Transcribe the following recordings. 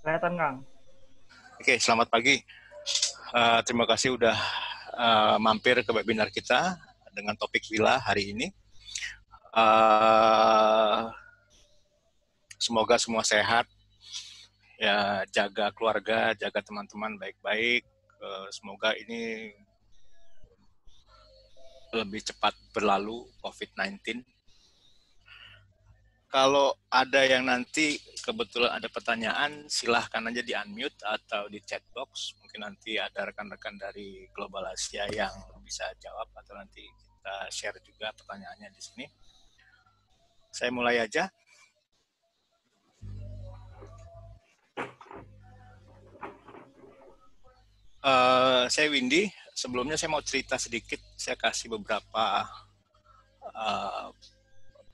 Kelihatan, Kang. Oke, selamat pagi. Terima kasih udah mampir ke webinar kita dengan topik Wila hari ini. Semoga semua sehat, ya, jaga keluarga, jaga teman-teman baik-baik. Semoga ini lebih cepat berlalu COVID-19. Kalau ada yang nanti kebetulan ada pertanyaan, silahkan aja di unmute atau di chat box. Mungkin nanti ada rekan-rekan dari Global Asia yang bisa jawab atau nanti kita share juga pertanyaannya di sini. Saya mulai aja. Saya Windy. Sebelumnya saya mau cerita sedikit. Saya kasih beberapa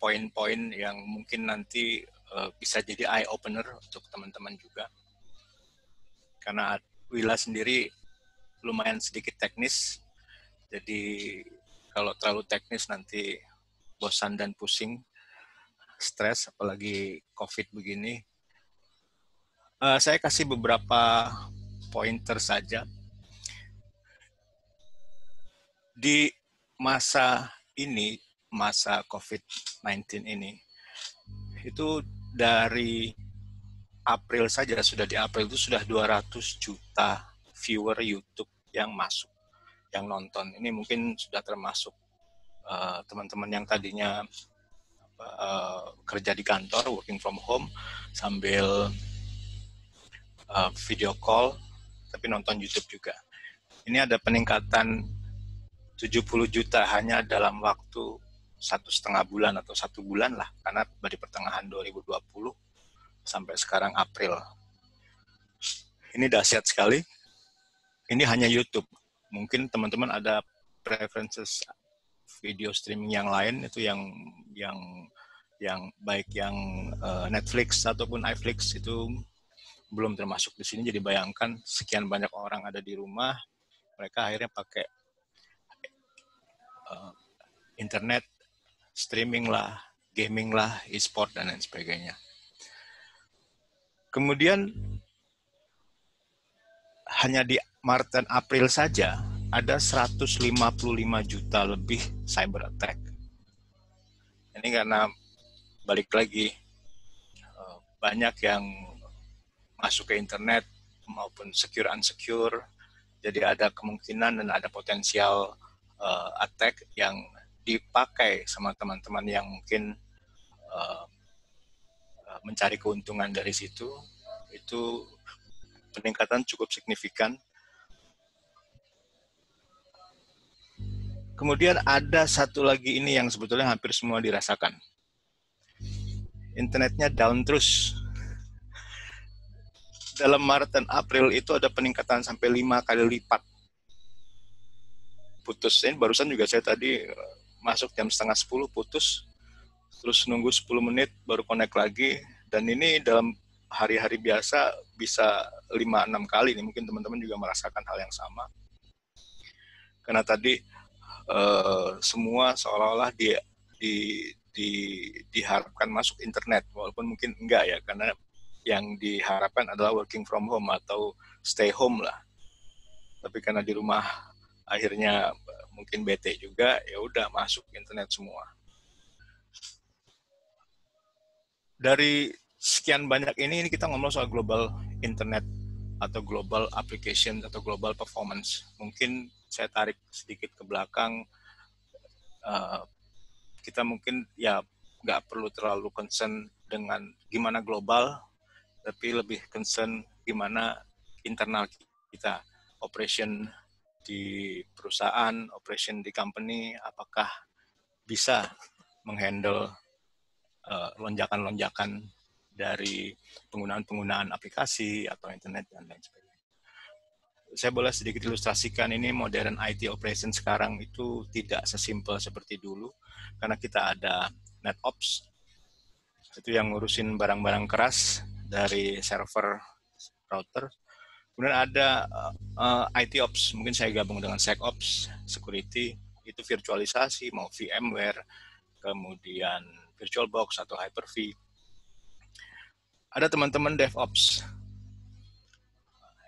poin-poin yang mungkin nanti bisa jadi eye opener untuk teman-teman juga. Karena Wila sendiri lumayan sedikit teknis, jadi kalau terlalu teknis nanti bosan dan pusing, stres, apalagi COVID begini. Saya kasih beberapa pointer saja. Di masa ini, masa COVID-19 ini, itu dari April saja, sudah di April itu sudah 200 juta viewer YouTube yang masuk, yang nonton. Ini mungkin sudah termasuk teman-teman yang tadinya kerja di kantor, working from home, sambil video call, tapi nonton YouTube juga. Ini ada peningkatan 70 juta hanya dalam waktu 1,5 bulan atau 1 bulan lah, karena dari pertengahan 2020 sampai sekarang April. Ini dahsyat sekali. Ini hanya YouTube. Mungkin teman-teman ada preferences video streaming yang lain, itu yang baik yang Netflix ataupun iFlix itu belum termasuk di sini. Jadi bayangkan sekian banyak orang ada di rumah, mereka akhirnya pakai internet, streaming lah, gaming lah, e-sport dan lain sebagainya. Kemudian hanya di Maret dan April saja ada 155 juta lebih cyber attack. Ini karena balik lagi banyak yang masuk ke internet maupun secure unsecure, jadi ada kemungkinan dan ada potensial attack yang dipakai sama teman-teman yang mungkin mencari keuntungan dari situ. Itu peningkatan cukup signifikan. Kemudian ada satu lagi ini yang sebetulnya hampir semua dirasakan. Internetnya down terus. Dalam Maret dan April itu ada peningkatan sampai 5 kali lipat. Putus. Ini barusan juga saya tadi masuk jam 9:30 putus. Terus nunggu 10 menit baru connect lagi. Dan ini dalam hari-hari biasa bisa 5-6 kali. Ini mungkin teman-teman juga merasakan hal yang sama. Karena tadi semua seolah-olah diharapkan masuk internet, walaupun mungkin enggak ya, karena yang diharapkan adalah working from home atau stay home lah. Tapi karena di rumah akhirnya mungkin bete juga, ya udah masuk internet semua. Dari sekian banyak ini kita ngomong soal global internet atau global application atau global performance. Mungkin saya tarik sedikit ke belakang, kita mungkin ya nggak perlu terlalu concern dengan gimana global, tapi lebih concern gimana internal kita, operation di perusahaan, operation di company, apakah bisa menghandle lonjakan-lonjakan dari penggunaan aplikasi atau internet dan lain sebagainya. Saya boleh sedikit ilustrasikan, ini modern IT operation sekarang itu tidak sesimpel seperti dulu, karena kita ada NetOps, itu yang ngurusin barang-barang keras dari server, router. Kemudian ada IT Ops, mungkin saya gabung dengan SecOps, security, itu virtualisasi, mau VMware, kemudian VirtualBox atau Hyper-V. Ada teman-teman DevOps,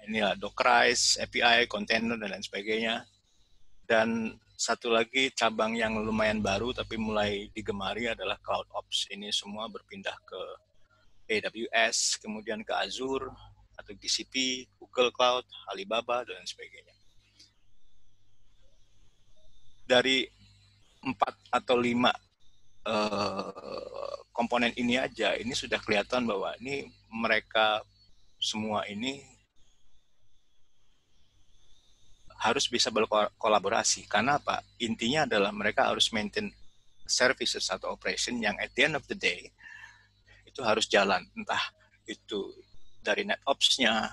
inilah Dockerize, API, container, dan lain sebagainya. Dan satu lagi cabang yang lumayan baru tapi mulai digemari adalah Cloud Ops. Ini semua berpindah ke AWS, kemudian ke Azure, atau GCP, Google Cloud, Alibaba, dan lain sebagainya. Dari 4 atau 5 komponen ini aja, ini sudah kelihatan bahwa ini mereka semua ini harus bisa berkolaborasi. Karena apa? Intinya adalah mereka harus maintain services atau operation yang at the end of the day itu harus jalan. Entah itu dari NetOps-nya,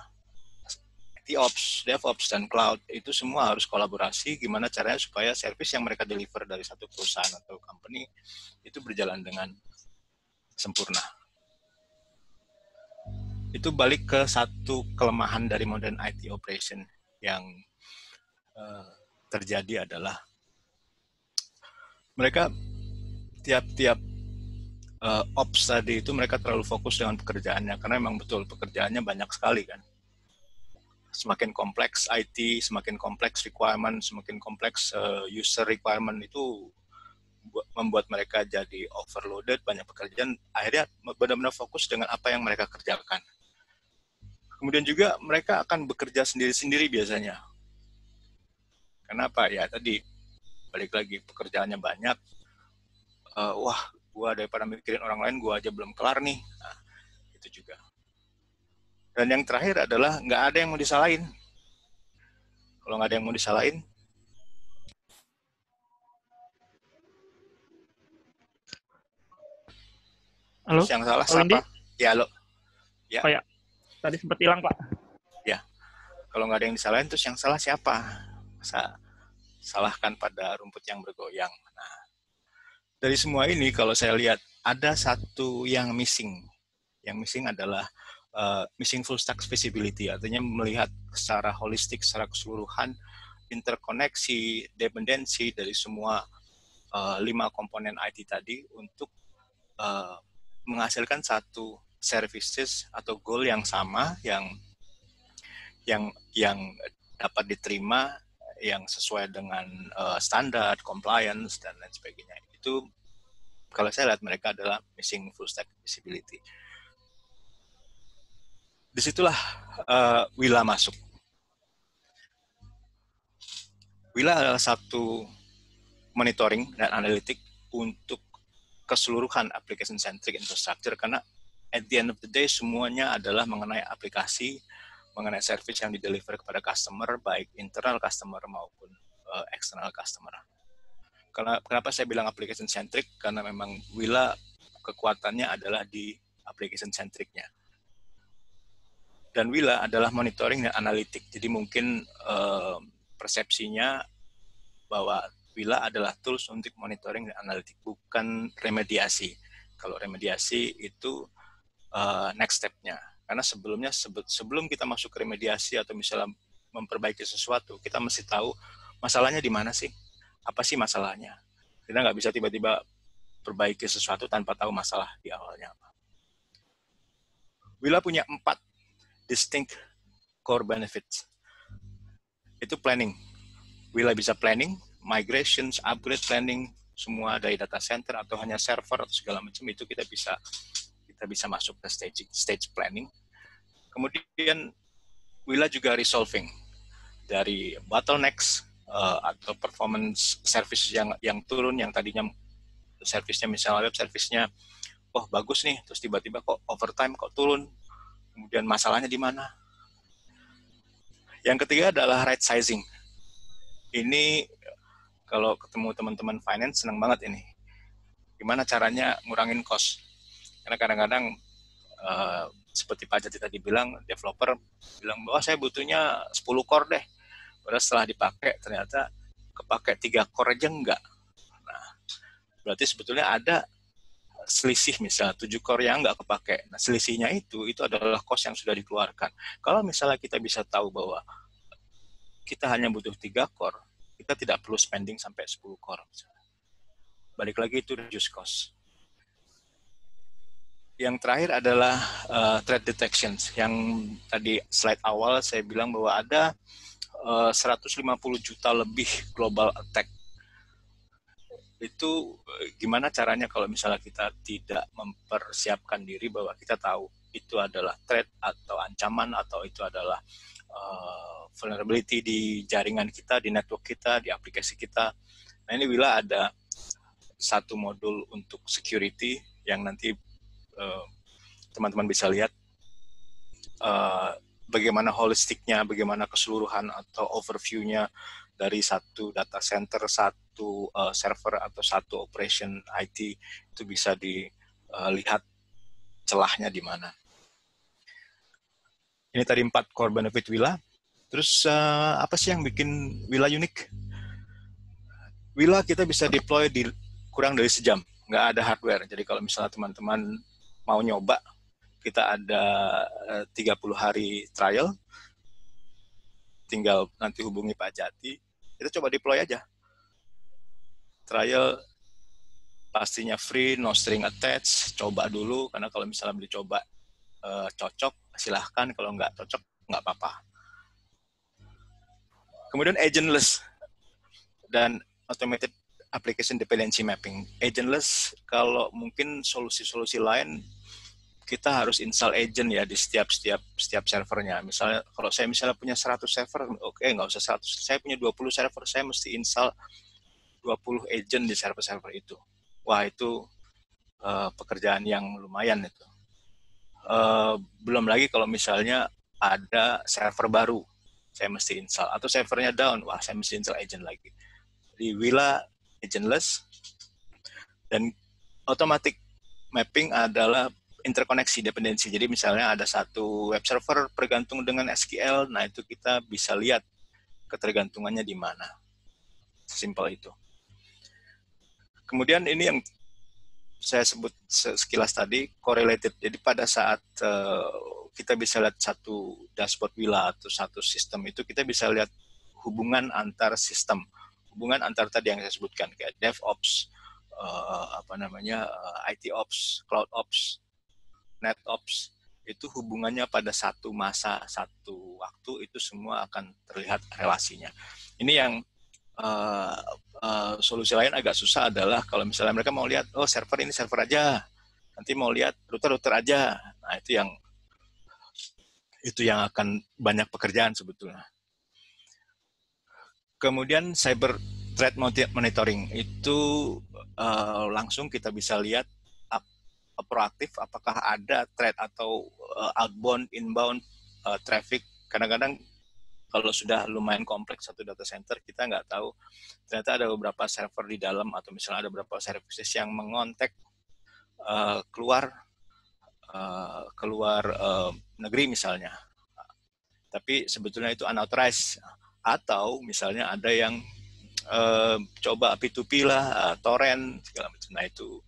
ITOps, DevOps, dan Cloud, itu semua harus kolaborasi. Gimana caranya supaya service yang mereka deliver dari satu perusahaan atau company itu berjalan dengan sempurna. Itu balik ke satu kelemahan dari modern IT operation yang terjadi adalah mereka tiap-tiap ops tadi itu mereka terlalu fokus dengan pekerjaannya, karena memang betul pekerjaannya banyak sekali kan. Semakin kompleks IT, semakin kompleks requirement, semakin kompleks user requirement itu membuat mereka jadi overloaded, banyak pekerjaan, akhirnya benar-benar fokus dengan apa yang mereka kerjakan. Kemudian juga mereka akan bekerja sendiri-sendiri biasanya. Kenapa? Ya tadi, balik lagi, pekerjaannya banyak, wah, gua daripada mikirin orang lain, gua aja belum kelar nih. Nah, itu juga. Dan yang terakhir adalah nggak ada yang mau disalahin. Kalau nggak ada yang mau disalahin, Halo, terus yang salah Pak Windy? siapa? Ya lo, ya, Oh ya, tadi sempat hilang Pak. ya. Kalau nggak ada yang disalahin, terus yang salah siapa? Masa salahkan pada rumput yang bergoyang. Nah, dari semua ini kalau saya lihat ada satu yang missing. Yang missing adalah missing full stack visibility, artinya melihat secara holistik, secara keseluruhan interkoneksi, dependensi dari semua 5 komponen IT tadi untuk menghasilkan satu services atau goal yang sama yang dapat diterima, yang sesuai dengan standar, compliance, dan lain sebagainya. Itu kalau saya lihat mereka adalah missing full stack visibility. Disitulah Willa masuk. Willa adalah satu monitoring dan analitik untuk keseluruhan application centric infrastructure, karena at the end of the day semuanya adalah mengenai aplikasi, mengenai service yang dideliver kepada customer, baik internal customer maupun external customer. Kenapa saya bilang application centric? Karena memang Willa kekuatannya adalah di application centricnya. Dan Willa adalah monitoring dan analitik. Jadi mungkin persepsinya bahwa Willa adalah tools untuk monitoring dan analitik, bukan remediasi. Kalau remediasi itu next step-nya. Karena sebelum kita masuk ke remediasi atau misalnya memperbaiki sesuatu, kita mesti tahu masalahnya di mana sih? Apa sih masalahnya? Kita nggak bisa tiba-tiba perbaiki sesuatu tanpa tahu masalah di awalnya apa. Willa punya 4 distinct core benefits. Itu planning. Willa bisa planning, migrations, upgrade planning, semua dari data center atau hanya server atau segala macam, itu kita bisa masuk ke stage planning. Kemudian Willa juga resolving dari bottlenecks atau performance service yang turun, yang tadinya service-nya misalnya web service-nya bagus nih, terus tiba-tiba kok overtime kok turun, kemudian masalahnya di mana. Yang ketiga adalah right sizing. Ini kalau ketemu teman-teman finance senang banget ini. Gimana caranya ngurangin cost? Karena kadang-kadang seperti Pak Jati tadi bilang, developer bilang bahwa saya butuhnya 10 core deh. Padahal setelah dipakai ternyata kepake 3 core aja enggak. Nah, berarti sebetulnya ada selisih, misalnya 7 core yang enggak kepake. Nah, selisihnya itu adalah cost yang sudah dikeluarkan. Kalau misalnya kita bisa tahu bahwa kita hanya butuh 3 core, kita tidak perlu spending sampai 10 core. Balik lagi itu reduce cost. Yang terakhir adalah threat detection. Yang tadi slide awal saya bilang bahwa ada 150 juta lebih global attack. Itu gimana caranya kalau misalnya kita tidak mempersiapkan diri bahwa kita tahu itu adalah threat atau ancaman atau itu adalah vulnerability di jaringan kita, di network kita, di aplikasi kita. Nah ini Wila ada satu modul untuk security yang nanti teman-teman bisa lihat bagaimana holistiknya, bagaimana keseluruhan atau overview-nya dari satu data center, satu server atau satu operation IT itu bisa dilihat celahnya di mana. Ini tadi 4 core benefit Wila. Terus apa sih yang bikin Wila unik? Wila kita bisa deploy di kurang dari sejam, nggak ada hardware. Jadi kalau misalnya teman-teman mau nyoba, kita ada 30 hari trial, tinggal nanti hubungi Pak Jati, kita coba deploy aja. Trial pastinya free, no string attached, coba dulu, karena kalau misalnya dicoba cocok, silahkan, kalau nggak cocok, nggak apa-apa. Kemudian agentless dan automated application dependency mapping. Agentless, kalau mungkin solusi-solusi lain, kita harus install agent ya di setiap servernya. Misalnya kalau saya misalnya punya 100 server, oke, nggak usah 100. Saya punya 20 server, saya mesti install 20 agent di server-server itu. Wah, itu pekerjaan yang lumayan itu. Belum lagi kalau misalnya ada server baru, saya mesti install. Atau servernya down, wah saya mesti install agent lagi. Di Wila agentless, dan automatic mapping adalah interkoneksi dependensi. Jadi misalnya ada satu web server bergantung dengan SQL, nah itu kita bisa lihat ketergantungannya di mana. Simpel itu. Kemudian ini yang saya sebut sekilas tadi, correlated. Jadi pada saat kita bisa lihat satu dashboard Wila atau satu sistem itu, kita bisa lihat hubungan antar sistem, hubungan antar tadi yang saya sebutkan kayak DevOps, IT Ops, Cloud Ops, NetOps, itu hubungannya pada satu masa, satu waktu, itu semua akan terlihat relasinya. Ini yang solusi lain agak susah adalah kalau misalnya mereka mau lihat, oh server ini server aja, nanti mau lihat router aja. Nah itu yang akan banyak pekerjaan sebetulnya. Kemudian cyber threat monitoring itu langsung kita bisa lihat proaktif apakah ada threat atau outbound, inbound traffic. Kadang-kadang kalau sudah lumayan kompleks satu data center, kita nggak tahu ternyata ada beberapa server di dalam atau misalnya ada beberapa services yang mengontak keluar negeri misalnya, tapi sebetulnya itu unauthorized, atau misalnya ada yang coba P2P lah, torrent segala macam. Nah itu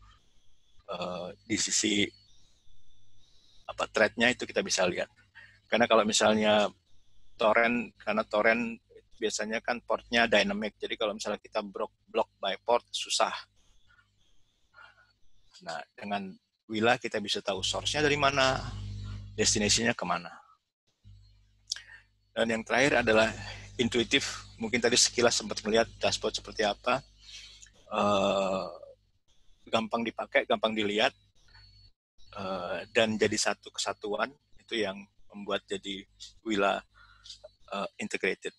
di sisi threat-nya itu kita bisa lihat. Karena kalau misalnya karena torrent biasanya kan portnya dynamic, jadi kalau misalnya kita block by port susah. Nah dengan Wila kita bisa tahu source-nya dari mana, destination-nya kemana. Dan yang terakhir adalah intuitif. Mungkin tadi sekilas sempat melihat dashboard seperti apa, gampang dipakai, gampang dilihat, dan jadi satu kesatuan. Itu yang membuat jadi Wila integrated.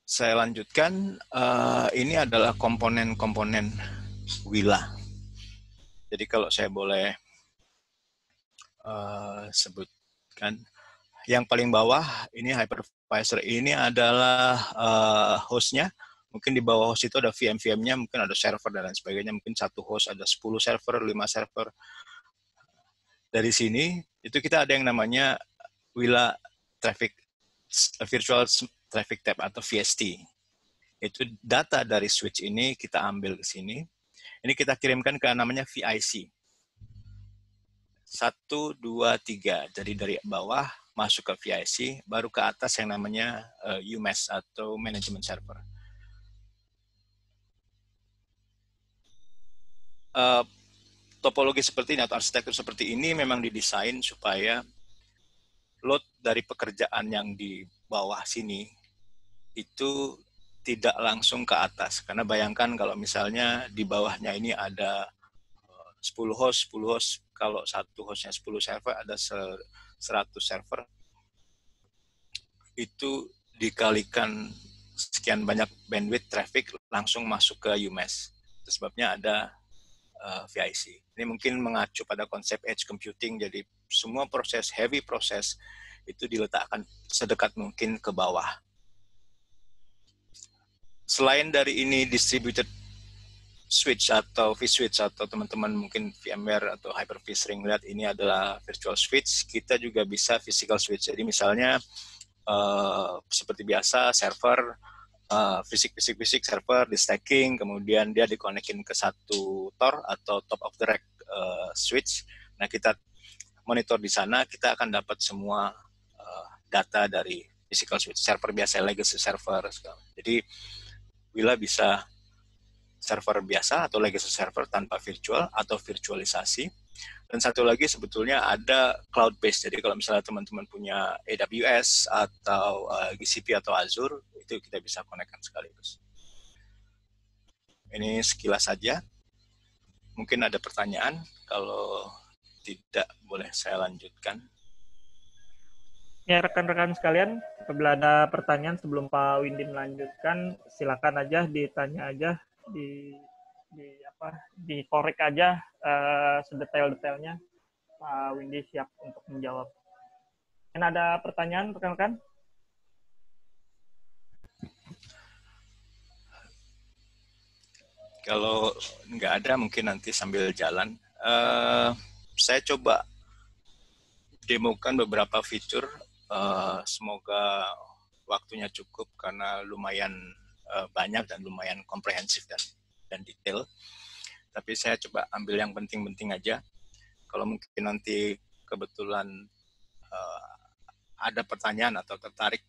Saya lanjutkan, ini adalah komponen-komponen Wila. Jadi kalau saya boleh sebutkan, yang paling bawah ini hypervisor, ini adalah hostnya. Mungkin di bawah host itu ada VM-nya, mungkin ada server dan lain sebagainya. Mungkin satu host ada 10 server, 5 server. Dari sini itu kita ada yang namanya Wila Traffic Virtual Traffic Tab atau VST. Itu data dari switch ini kita ambil ke sini. Ini kita kirimkan ke namanya VIC. 1, 2, 3. Jadi dari bawah masuk ke VIC, baru ke atas yang namanya UMAS atau Management Server. topologi seperti ini atau arsitektur seperti ini memang didesain supaya load dari pekerjaan yang di bawah sini itu tidak langsung ke atas. Karena bayangkan kalau misalnya di bawahnya ini ada 10 host, kalau satu hostnya 10 server, ada 100 server, itu dikalikan sekian banyak bandwidth traffic langsung masuk ke UMass. Itu sebabnya ada VIC. Ini mungkin mengacu pada konsep edge computing, jadi semua proses, heavy proses, itu diletakkan sedekat mungkin ke bawah. Selain dari ini distributed switch atau vSwitch, atau teman-teman mungkin VMware atau Hyper-V sering lihat ini adalah virtual switch, kita juga bisa physical switch. Jadi misalnya seperti biasa server fisik server di stacking, kemudian dia dikonekin ke satu TOR atau top of the rack switch. Nah, kita monitor di sana, kita akan dapat semua data dari physical switch, server biasa, legacy server. Jadi bila bisa server biasa atau legacy server tanpa virtual atau virtualisasi. Dan satu lagi sebetulnya ada cloud based. Jadi kalau misalnya teman-teman punya AWS atau GCP atau Azure, itu kita bisa konekkan sekaligus. Ini sekilas saja. Mungkin ada pertanyaan. Kalau tidak, boleh saya lanjutkan. Ya, rekan-rekan sekalian, apabila ada pertanyaan sebelum Pak Windy melanjutkan, silakan aja ditanya aja, dikorek aja sedetail-detailnya. Pak Windy siap untuk menjawab. Dan ada pertanyaan rekan-rekan? Kalau nggak ada, mungkin nanti sambil jalan. Saya coba demokan beberapa fitur. Semoga waktunya cukup karena lumayan banyak dan lumayan komprehensif dan detail. Tapi saya coba ambil yang penting-penting aja. Kalau mungkin nanti kebetulan ada pertanyaan atau tertarik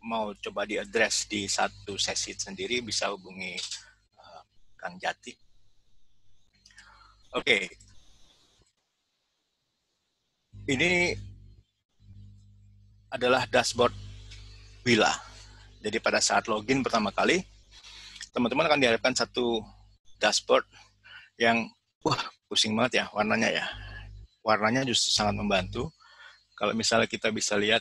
mau coba diadres di satu sesi sendiri, bisa hubungi Kang Jati. Oke. Ini adalah dashboard Wila. Jadi pada saat login pertama kali, teman-teman akan dihadapkan satu dashboard yang pusing banget ya warnanya ya. Warnanya justru sangat membantu. Kalau misalnya kita bisa lihat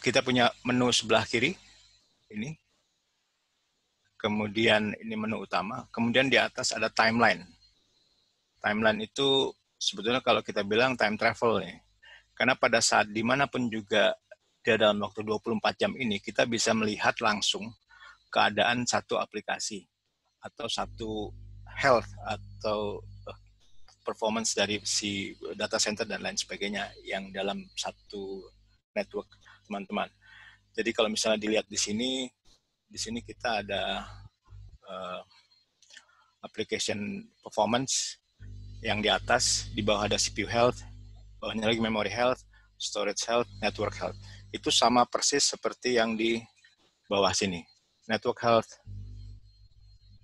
kita punya menu sebelah kiri ini, kemudian ini menu utama, kemudian di atas ada timeline. Timeline itu sebetulnya kalau kita bilang time travel nih, karena pada saat dimanapun juga dia dalam waktu 24 jam ini, kita bisa melihat langsung keadaan satu aplikasi atau satu health atau performance dari si data center dan lain sebagainya yang dalam satu network, teman-teman. Jadi kalau misalnya dilihat di sini kita ada application performance yang di atas, di bawah ada CPU health, bawahnya lagi memory health, storage health, network health. Itu sama persis seperti yang di bawah sini. Network health,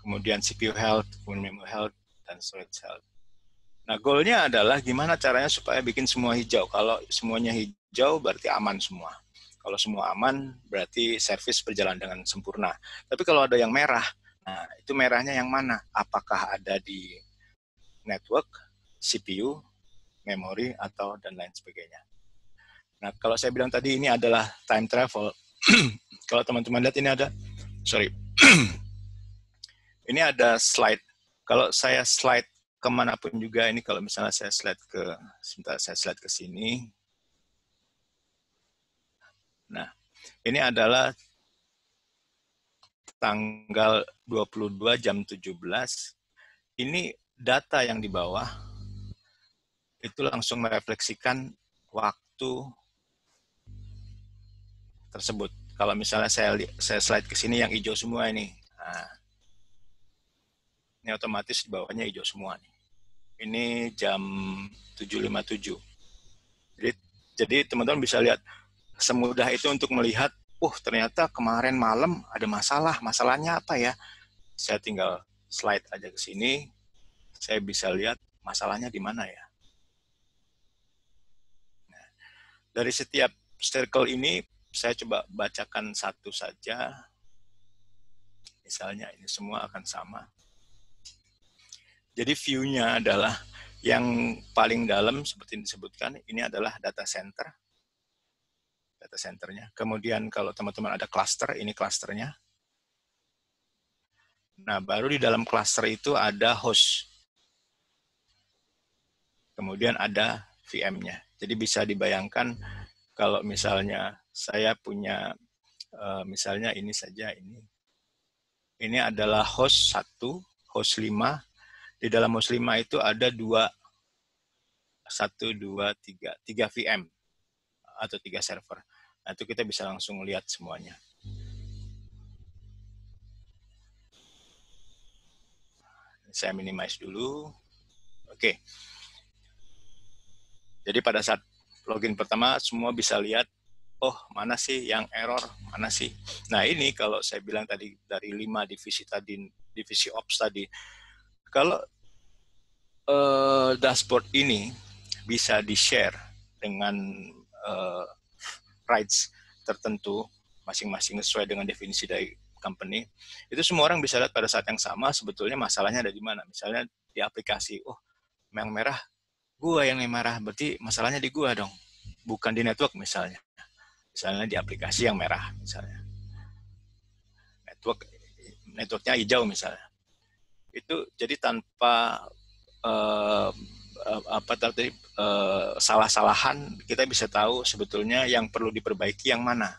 kemudian CPU health, kemudian memory health, dan storage health. Nah, goalnya adalah gimana caranya supaya bikin semua hijau. Kalau semuanya hijau, berarti aman semua. Kalau semua aman, berarti service berjalan dengan sempurna. Tapi kalau ada yang merah, nah itu merahnya yang mana? Apakah ada di network, CPU, memori, atau dan lain sebagainya. Nah, kalau saya bilang tadi ini adalah time travel, kalau teman-teman lihat ini ada, ini ada slide. Kalau saya slide kemanapun juga, ini kalau misalnya saya slide ke sini. Nah, ini adalah tanggal 22 jam 17. Ini data yang di bawah itu langsung merefleksikan waktu tersebut. Kalau misalnya saya slide ke sini yang hijau semua ini. Nah, ini otomatis di bawahnya hijau semua nih. Ini jam 7.57. Jadi teman-teman bisa lihat semudah itu untuk melihat ternyata kemarin malam ada masalah. Masalahnya apa ya? Saya tinggal slide aja ke sini, saya bisa lihat masalahnya di mana ya. Nah, dari setiap circle ini, saya coba bacakan satu saja. Misalnya ini semua akan sama. Jadi view-nya adalah yang paling dalam seperti yang disebutkan, ini adalah data center. Data centernya. Kemudian kalau teman-teman ada cluster, ini clusternya. Nah, baru di dalam cluster itu ada host. Kemudian ada VM-nya. Jadi bisa dibayangkan kalau misalnya saya punya, misalnya ini saja, ini adalah host 1, host 5. Di dalam host 5 itu ada 3 VM atau 3 server. Nah, itu kita bisa langsung lihat semuanya. Saya minimize dulu. Oke. Jadi pada saat login pertama, semua bisa lihat, oh mana sih yang error, mana sih. Nah ini kalau saya bilang tadi dari 5 divisi tadi, divisi ops tadi, kalau dashboard ini bisa di-share dengan rights tertentu, masing-masing sesuai dengan definisi dari company, itu semua orang bisa lihat pada saat yang sama sebetulnya masalahnya ada di mana. Misalnya di aplikasi, oh yang merah gua yang merah, berarti masalahnya di gua dong, bukan di network misalnya. Misalnya di aplikasi yang merah, misalnya. Networknya hijau misalnya. Itu jadi tanpa salah-salahan, kita bisa tahu sebetulnya yang perlu diperbaiki yang mana.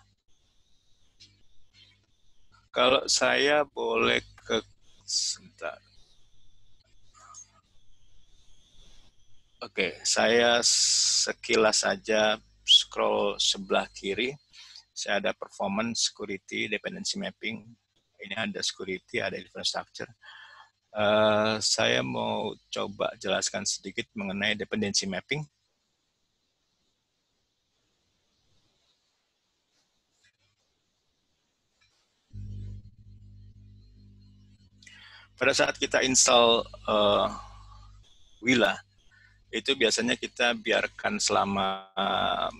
Kalau saya boleh sebentar. Oke, saya sekilas saja scroll sebelah kiri. Saya ada performance, security, dependency mapping. Ini ada security, ada infrastructure. Saya mau coba jelaskan sedikit mengenai dependency mapping. Pada saat kita install Wila, itu biasanya kita biarkan selama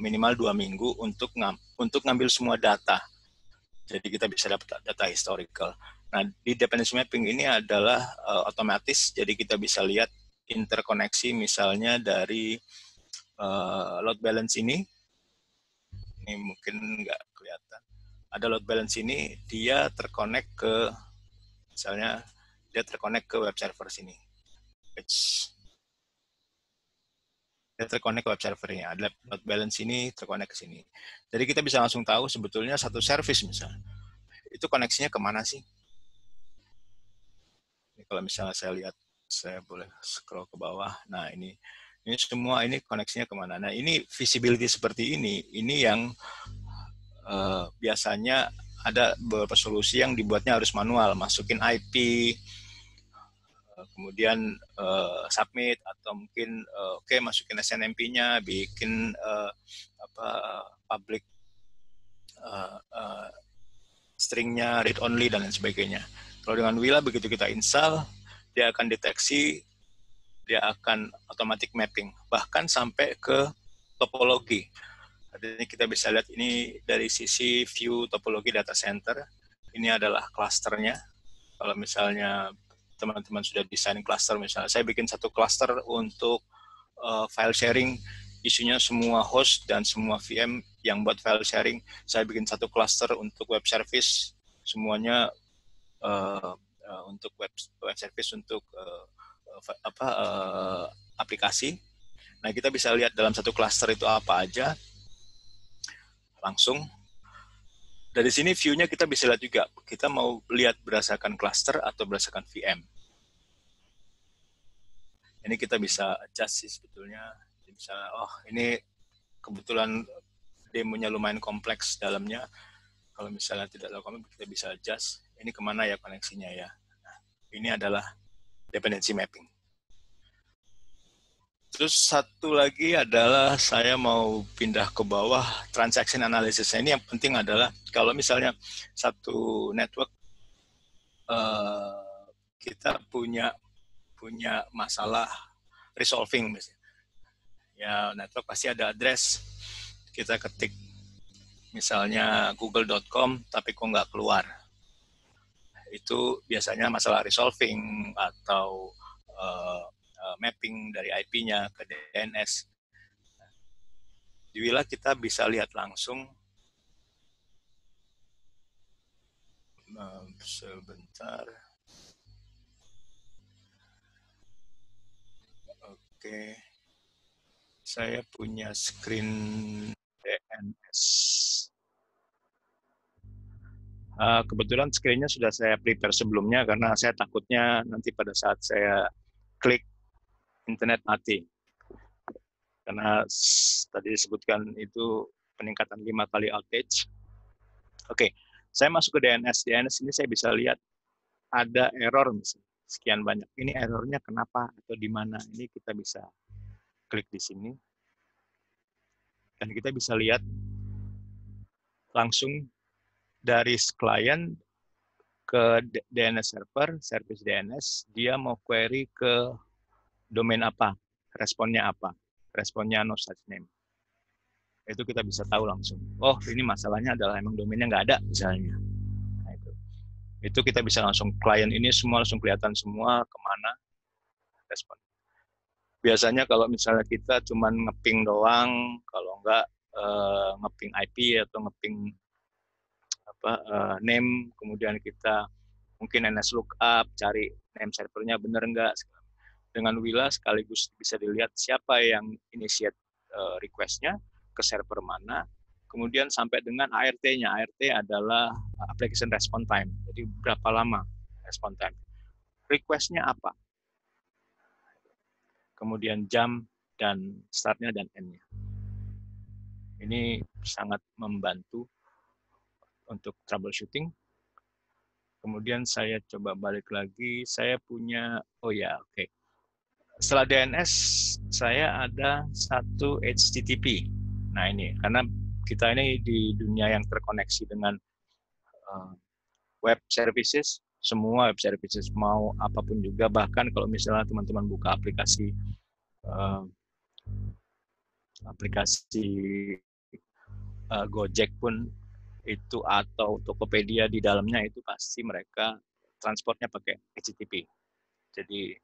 minimal 2 minggu untuk ngambil semua data. Jadi kita bisa dapat data historical. Nah, di dependency mapping ini adalah otomatis, jadi kita bisa lihat interkoneksi misalnya dari load balance ini mungkin nggak kelihatan. Ada load balance ini, dia terkonek ke, misalnya dia terkonek ke web server sini. Dia terkonek ke web servernya. Ada load balance ini terkonek ke sini. Jadi kita bisa langsung tahu sebetulnya satu service misalnya, itu koneksinya kemana sih? Ini kalau misalnya saya lihat, saya boleh scroll ke bawah. Nah ini semua ini koneksinya kemana? Nah ini visibility seperti ini yang biasanya ada beberapa solusi yang dibuatnya harus manual, masukin IP, kemudian submit, atau mungkin masukin SNMP-nya, bikin public stringnya, read only, dan lain sebagainya. Kalau dengan Wila begitu kita install, dia akan deteksi, dia akan automatic mapping, bahkan sampai ke topologi. Artinya kita bisa lihat ini dari sisi view topologi data center. Ini adalah clusternya. Kalau misalnya teman-teman sudah desain cluster, misalnya saya bikin satu cluster untuk file sharing, isinya semua host dan semua VM yang buat file sharing. Saya bikin satu cluster untuk web service, semuanya untuk web service untuk aplikasi. Nah, kita bisa lihat dalam satu cluster itu apa aja langsung. Dari sini view-nya kita bisa lihat juga. Kita mau lihat berdasarkan cluster atau berdasarkan VM. Ini kita bisa adjust sih sebetulnya. Bisa, oh ini kebetulan demonya lumayan kompleks dalamnya. Kalau misalnya tidak tahu kami, kita bisa adjust. Ini kemana ya koneksinya ya. Nah, ini adalah dependency mapping. Terus satu lagi adalah saya mau pindah ke bawah transaction analysis. Ini yang penting adalah kalau misalnya satu network kita punya masalah resolving, ya network pasti ada address, kita ketik misalnya google.com tapi kok nggak keluar, itu biasanya masalah resolving atau mapping dari IP-nya ke DNS. Di Willa kita bisa lihat langsung, sebentar. Oke, saya punya screen DNS. Kebetulan screen-nya sudah saya prepare sebelumnya karena saya takutnya nanti pada saat saya klik internet mati. Karena tadi disebutkan itu peningkatan 5 kali outage. Oke, saya masuk ke DNS. DNS ini saya bisa lihat ada error misalnya, sekian banyak. Ini errornya kenapa atau di mana? Ini kita bisa klik di sini. Dan kita bisa lihat langsung dari klien ke DNS server, service DNS, dia mau query ke domain apa, responnya apa, responnya no such name. Itu kita bisa tahu langsung. Oh, ini masalahnya adalah emang domainnya nggak ada misalnya. Nah, itu kita bisa langsung, klien ini semua langsung kelihatan semua kemana respon. Biasanya kalau misalnya kita cuma ngeping doang, kalau nggak ngeping IP atau ngeping name, kemudian kita mungkin NS lookup, cari name servernya bener nggak. Dengan Willa sekaligus bisa dilihat siapa yang initiate request-nya, ke server mana, kemudian sampai dengan ART-nya. ART adalah application response time, jadi berapa lama response time. Request-nya apa, kemudian jam, dan start-nya dan end-nya. Ini sangat membantu untuk troubleshooting. Kemudian saya coba balik lagi, saya punya, oke. Setelah DNS, saya ada satu HTTP. Nah ini, karena kita ini di dunia yang terkoneksi dengan web services, semua web services, mau apapun juga, bahkan kalau misalnya teman-teman buka aplikasi Gojek pun itu, atau Tokopedia, di dalamnya itu pasti mereka transportnya pakai HTTP. Jadi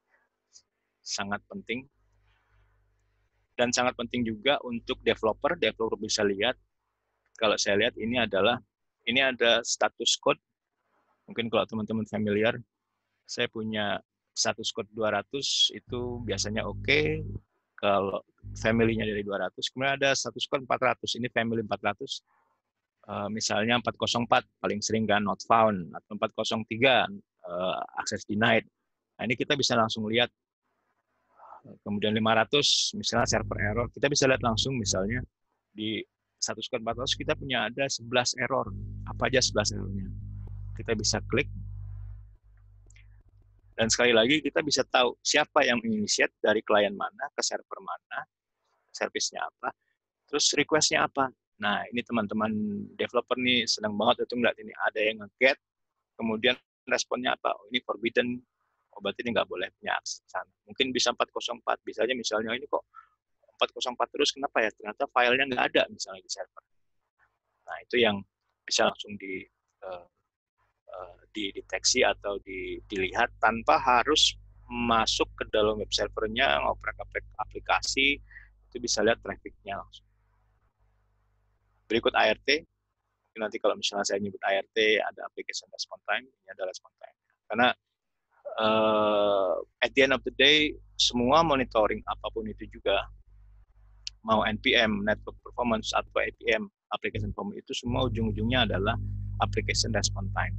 sangat penting. Dan sangat penting juga untuk developer bisa lihat, kalau saya lihat ini ada status code. Mungkin kalau teman-teman familiar, saya punya status code 200, itu biasanya oke. Kalau family-nya dari 200, kemudian ada status code 400, ini family 400. Misalnya 404, paling sering kan not found, atau 403, access denied. Nah, ini kita bisa langsung lihat. Kemudian 500, misalnya server error, kita bisa lihat langsung misalnya di status code 400 kita punya ada 11 error. Apa aja 11 errornya? Kita bisa klik. Dan sekali lagi kita bisa tahu siapa yang initiate dari klien mana ke server mana, service-nya apa, terus request-nya apa. Nah, ini teman-teman developer nih senang banget itu ngeliat ini. Ada yang nge-get, kemudian responnya apa? Oh, ini forbidden, berarti ini nggak boleh punya akses sana. Mungkin bisa 404, bisa aja misalnya ini kok 404 terus, kenapa ya? Ternyata filenya nggak ada misalnya di server. Nah, itu yang bisa langsung dideteksi atau dilihat tanpa harus masuk ke dalam web servernya, ngoprek aplikasi, itu bisa lihat trafficnya langsung. Berikut ART, nanti kalau misalnya saya nyebut ART, ada application response time, ini ada response time. Karena at the end of the day, semua monitoring apapun itu juga, mau NPM, network performance, atau APM, application performance, itu semua ujung-ujungnya adalah application response time.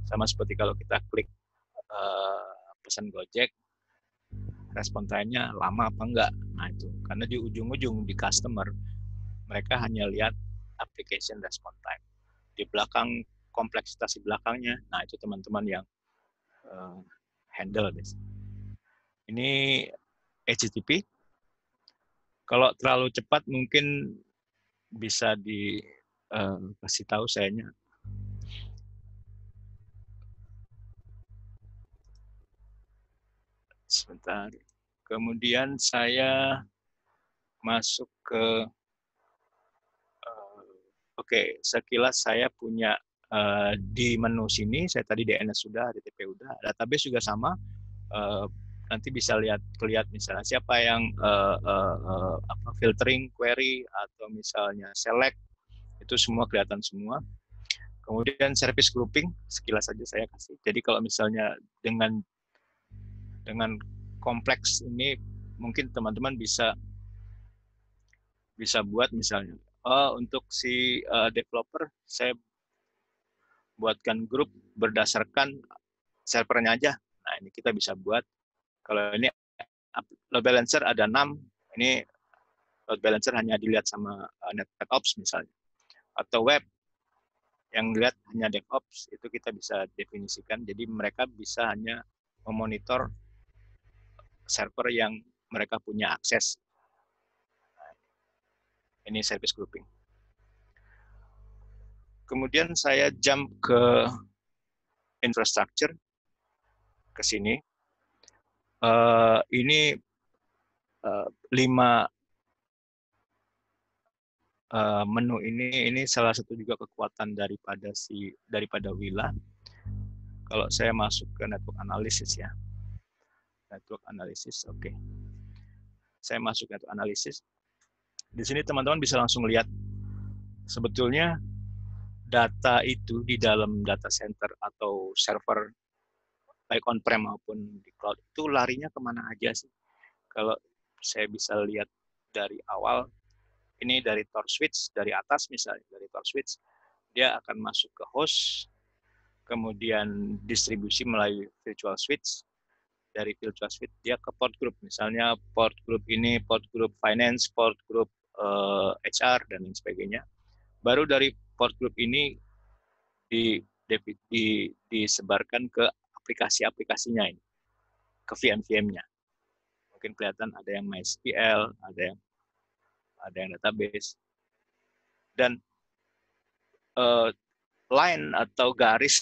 Sama seperti kalau kita klik pesan Gojek, respon time-nya lama apa enggak. Nah itu, karena di ujung-ujung di customer, mereka hanya lihat application response time. Di belakang, kompleksitas di belakangnya, nah itu teman-teman yang handle. Ini HTTP, Kalau terlalu cepat mungkin bisa dikasih tahu sayanya. Sebentar. Kemudian saya masuk ke oke, sekilas saya punya di menu sini, saya tadi DNS sudah, DTP udah, database juga sama. Nanti bisa lihat misalnya siapa yang filtering query atau misalnya select, itu semua kelihatan semua. Kemudian service grouping, sekilas saja saya kasih. Jadi kalau misalnya dengan kompleks ini, mungkin teman-teman bisa buat misalnya, untuk si developer, saya buatkan grup berdasarkan servernya aja. Nah, ini kita bisa buat. Kalau ini load balancer ada 6, ini load balancer hanya dilihat sama NetOps misalnya. Atau web yang dilihat hanya DevOps, itu kita bisa definisikan. Jadi mereka bisa hanya memonitor server yang mereka punya akses. Ini service grouping. Kemudian saya jump ke infrastructure, ke sini. Ini 5 menu ini salah satu juga kekuatan daripada Wila. Kalau saya masuk ke network analysis ya. Network analysis, oke. Saya masuk ke network analysis. Di sini teman-teman bisa langsung lihat sebetulnya data itu di dalam data center atau server baik on-prem maupun di cloud itu larinya kemana aja sih. Kalau saya bisa lihat dari awal, ini dari Tor switch, dari atas misalnya, dari Tor switch, dia akan masuk ke host, kemudian distribusi melalui virtual switch, dari virtual switch dia ke port group, misalnya port group ini, port group finance, port group HR, dan lain sebagainya. Baru dari port group ini disebarkan ke aplikasi-aplikasinya ini, ke VM-VM-nya. Mungkin kelihatan ada yang MySQL, ada yang database. Dan line atau garis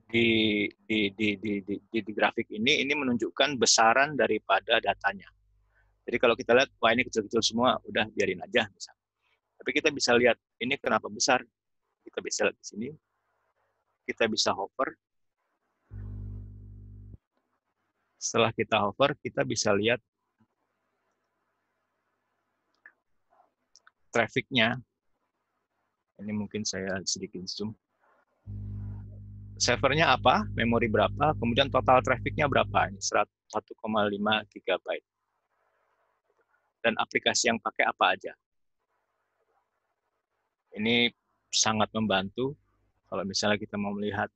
di grafik ini menunjukkan besaran daripada datanya. Jadi kalau kita lihat, wah ini kecil-kecil semua, udah biarin aja misalnya. Tapi kita bisa lihat ini kenapa besar. Kita bisa lihat di sini. Kita bisa hover. Setelah kita hover, kita bisa lihat traffic-nya. Ini mungkin saya sedikit zoom. Servernya apa, memori berapa, kemudian total traffic-nya berapa. Ini 1,5 GB. Dan aplikasi yang pakai apa aja. Ini sangat membantu kalau misalnya kita mau melihat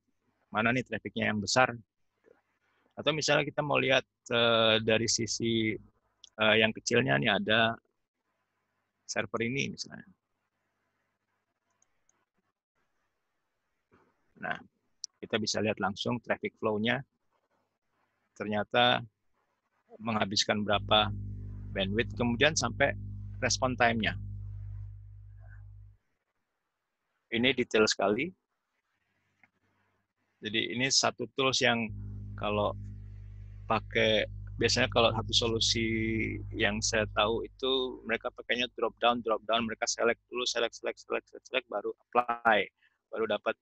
mana nih traffic-nya yang besar. Atau misalnya kita mau lihat dari sisi yang kecilnya nih ada server ini misalnya. Nah, kita bisa lihat langsung traffic flow-nya. Ternyata menghabiskan berapa bandwidth, kemudian sampai respon time-nya. Ini detail sekali. Jadi ini satu tools yang kalau pakai, biasanya kalau satu solusi yang saya tahu itu mereka pakainya drop down, mereka select dulu, select, baru apply, baru dapat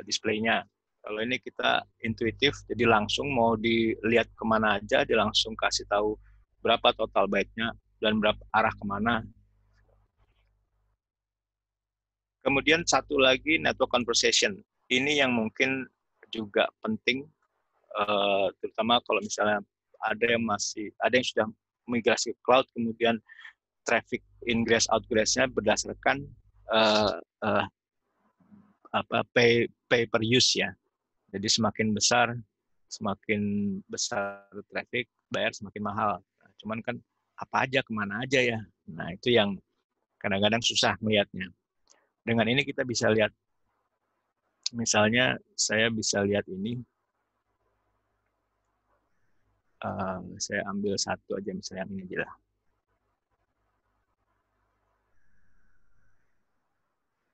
display-nya. Kalau ini kita intuitif, jadi langsung mau dilihat kemana aja, dia langsung kasih tahu berapa total byte-nya dan berapa arah kemana. Kemudian satu lagi network conversation. Ini yang mungkin juga penting, terutama kalau misalnya ada yang sudah migrasi ke cloud, kemudian traffic ingress outgress-nya berdasarkan pay per use ya. Jadi semakin besar traffic, bayar semakin mahal. Nah, cuman kan apa aja, kemana aja ya. Nah, itu yang kadang-kadang susah melihatnya. Dengan ini kita bisa lihat, misalnya saya bisa lihat ini, saya ambil satu aja, misalnya yang ini aja lah.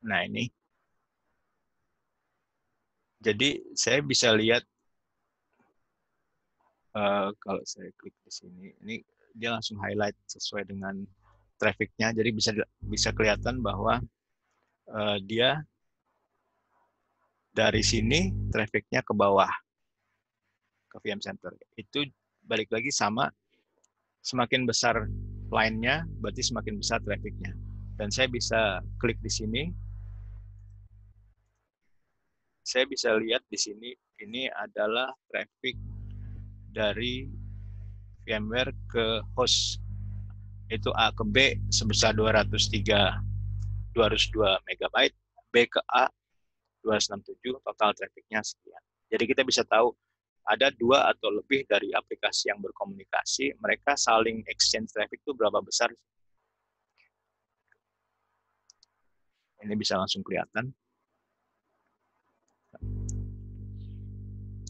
Nah ini, jadi saya bisa lihat kalau saya klik di sini, ini dia langsung highlight sesuai dengan trafficnya, jadi bisa kelihatan bahwa dia dari sini trafficnya ke bawah ke VM Center. Itu balik lagi sama, semakin besar line-nya berarti semakin besar trafficnya. Dan saya bisa klik di sini, saya bisa lihat di sini ini adalah traffic dari VMware ke host, itu A ke B sebesar 202 MB, B ke A 267, total trafficnya sekian. Jadi kita bisa tahu ada 2 atau lebih dari aplikasi yang berkomunikasi, mereka saling exchange traffic itu berapa besar. Ini bisa langsung kelihatan.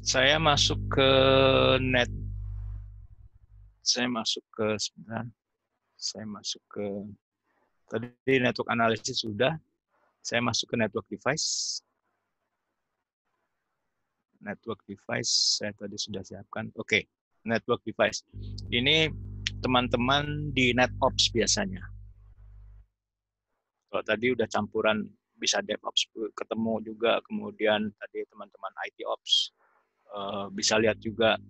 Saya masuk ke net. Saya masuk ke sebentar. Saya masuk ke tadi network analisis sudah. Saya masuk ke network device. Network device saya tadi sudah siapkan. Oke, network device. Ini teman-teman di NetOps biasanya. Kalau tadi udah campuran bisa DevOps ketemu juga, kemudian tadi teman-teman IT Ops bisa lihat juga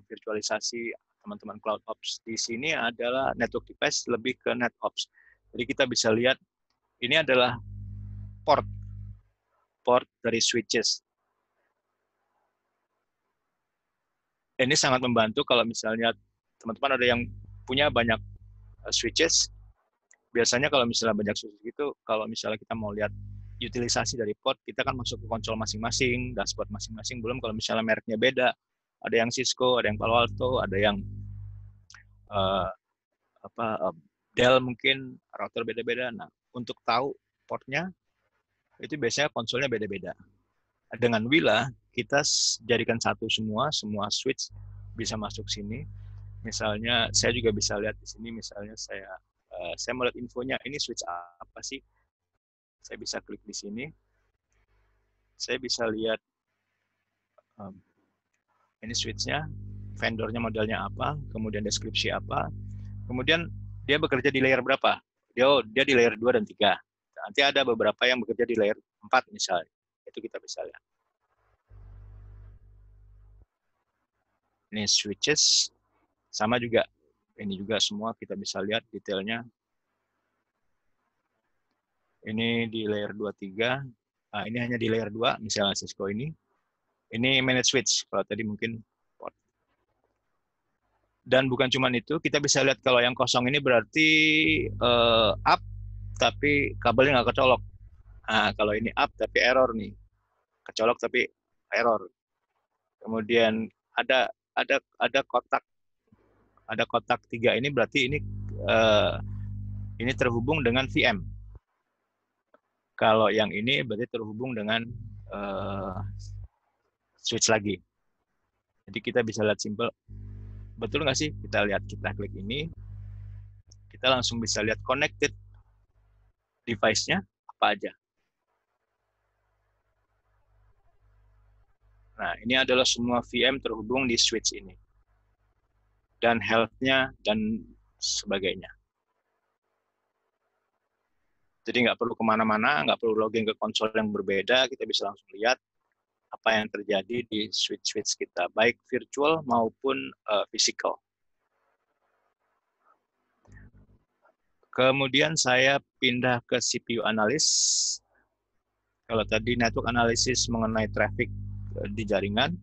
virtualisasi teman-teman Cloud Ops. Di sini adalah network device lebih ke NetOps. Jadi kita bisa lihat ini adalah port dari switches. Ini sangat membantu kalau misalnya teman-teman ada yang punya banyak switches. Biasanya kalau misalnya banyak switches gitu, kalau misalnya kita mau lihat utilisasi dari port, kita kan masuk ke konsol masing-masing, dashboard masing-masing. Belum kalau misalnya mereknya beda, ada yang Cisco, ada yang Palo Alto, ada yang Dell mungkin, router beda-beda. Nah, untuk tahu portnya, itu biasanya konsolnya beda-beda. Dengan Wila, kita jadikan satu semua switch bisa masuk sini. Misalnya, saya juga bisa lihat di sini, misalnya saya mau lihat infonya, ini switch apa sih? Saya bisa klik di sini. Saya bisa lihat ini switch-nya, vendornya modelnya apa, kemudian deskripsi apa, kemudian dia bekerja di layer berapa. Dia di layer 2 dan 3. Nanti ada beberapa yang bekerja di layer 4 misalnya. Itu kita bisa lihat. Ini switches, sama juga. Ini juga semua kita bisa lihat detailnya. Ini di layer 2, 3. Nah, ini hanya di layer 2, misalnya Cisco ini. Ini manage switch, kalau tadi mungkin port. Dan bukan cuma itu, kita bisa lihat kalau yang kosong ini berarti up, tapi kabelnya nggak kecolok. Nah, kalau ini up, tapi error nih. Kecolok, tapi error. Kemudian ada kotak. Ada kotak 3 ini berarti ini terhubung dengan VM. Kalau yang ini berarti terhubung dengan switch lagi. Jadi kita bisa lihat simple. Betul nggak sih? Kita lihat, kita klik ini. Kita langsung bisa lihat connected device-nya apa aja. Nah, ini adalah semua VM terhubung di switch ini. Dan health-nya dan sebagainya. Jadi nggak perlu kemana-mana, nggak perlu login ke konsol yang berbeda, kita bisa langsung lihat apa yang terjadi di switch-switch kita, baik virtual maupun physical. Kemudian saya pindah ke CPU analysis. Kalau tadi network analysis mengenai traffic di jaringan,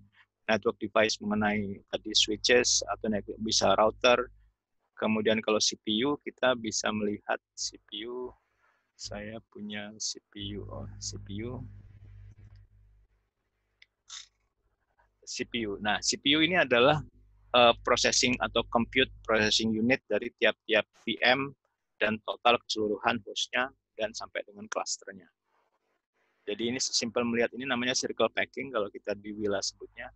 network device mengenai tadi switches atau bisa router. Kemudian kalau CPU, kita bisa melihat CPU. Saya punya CPU. Nah, CPU ini adalah processing atau compute processing unit dari tiap-tiap VM dan total keseluruhan hostnya dan sampai dengan clusternya. Jadi ini simpel melihat ini namanya circle packing kalau kita di Wila sebutnya.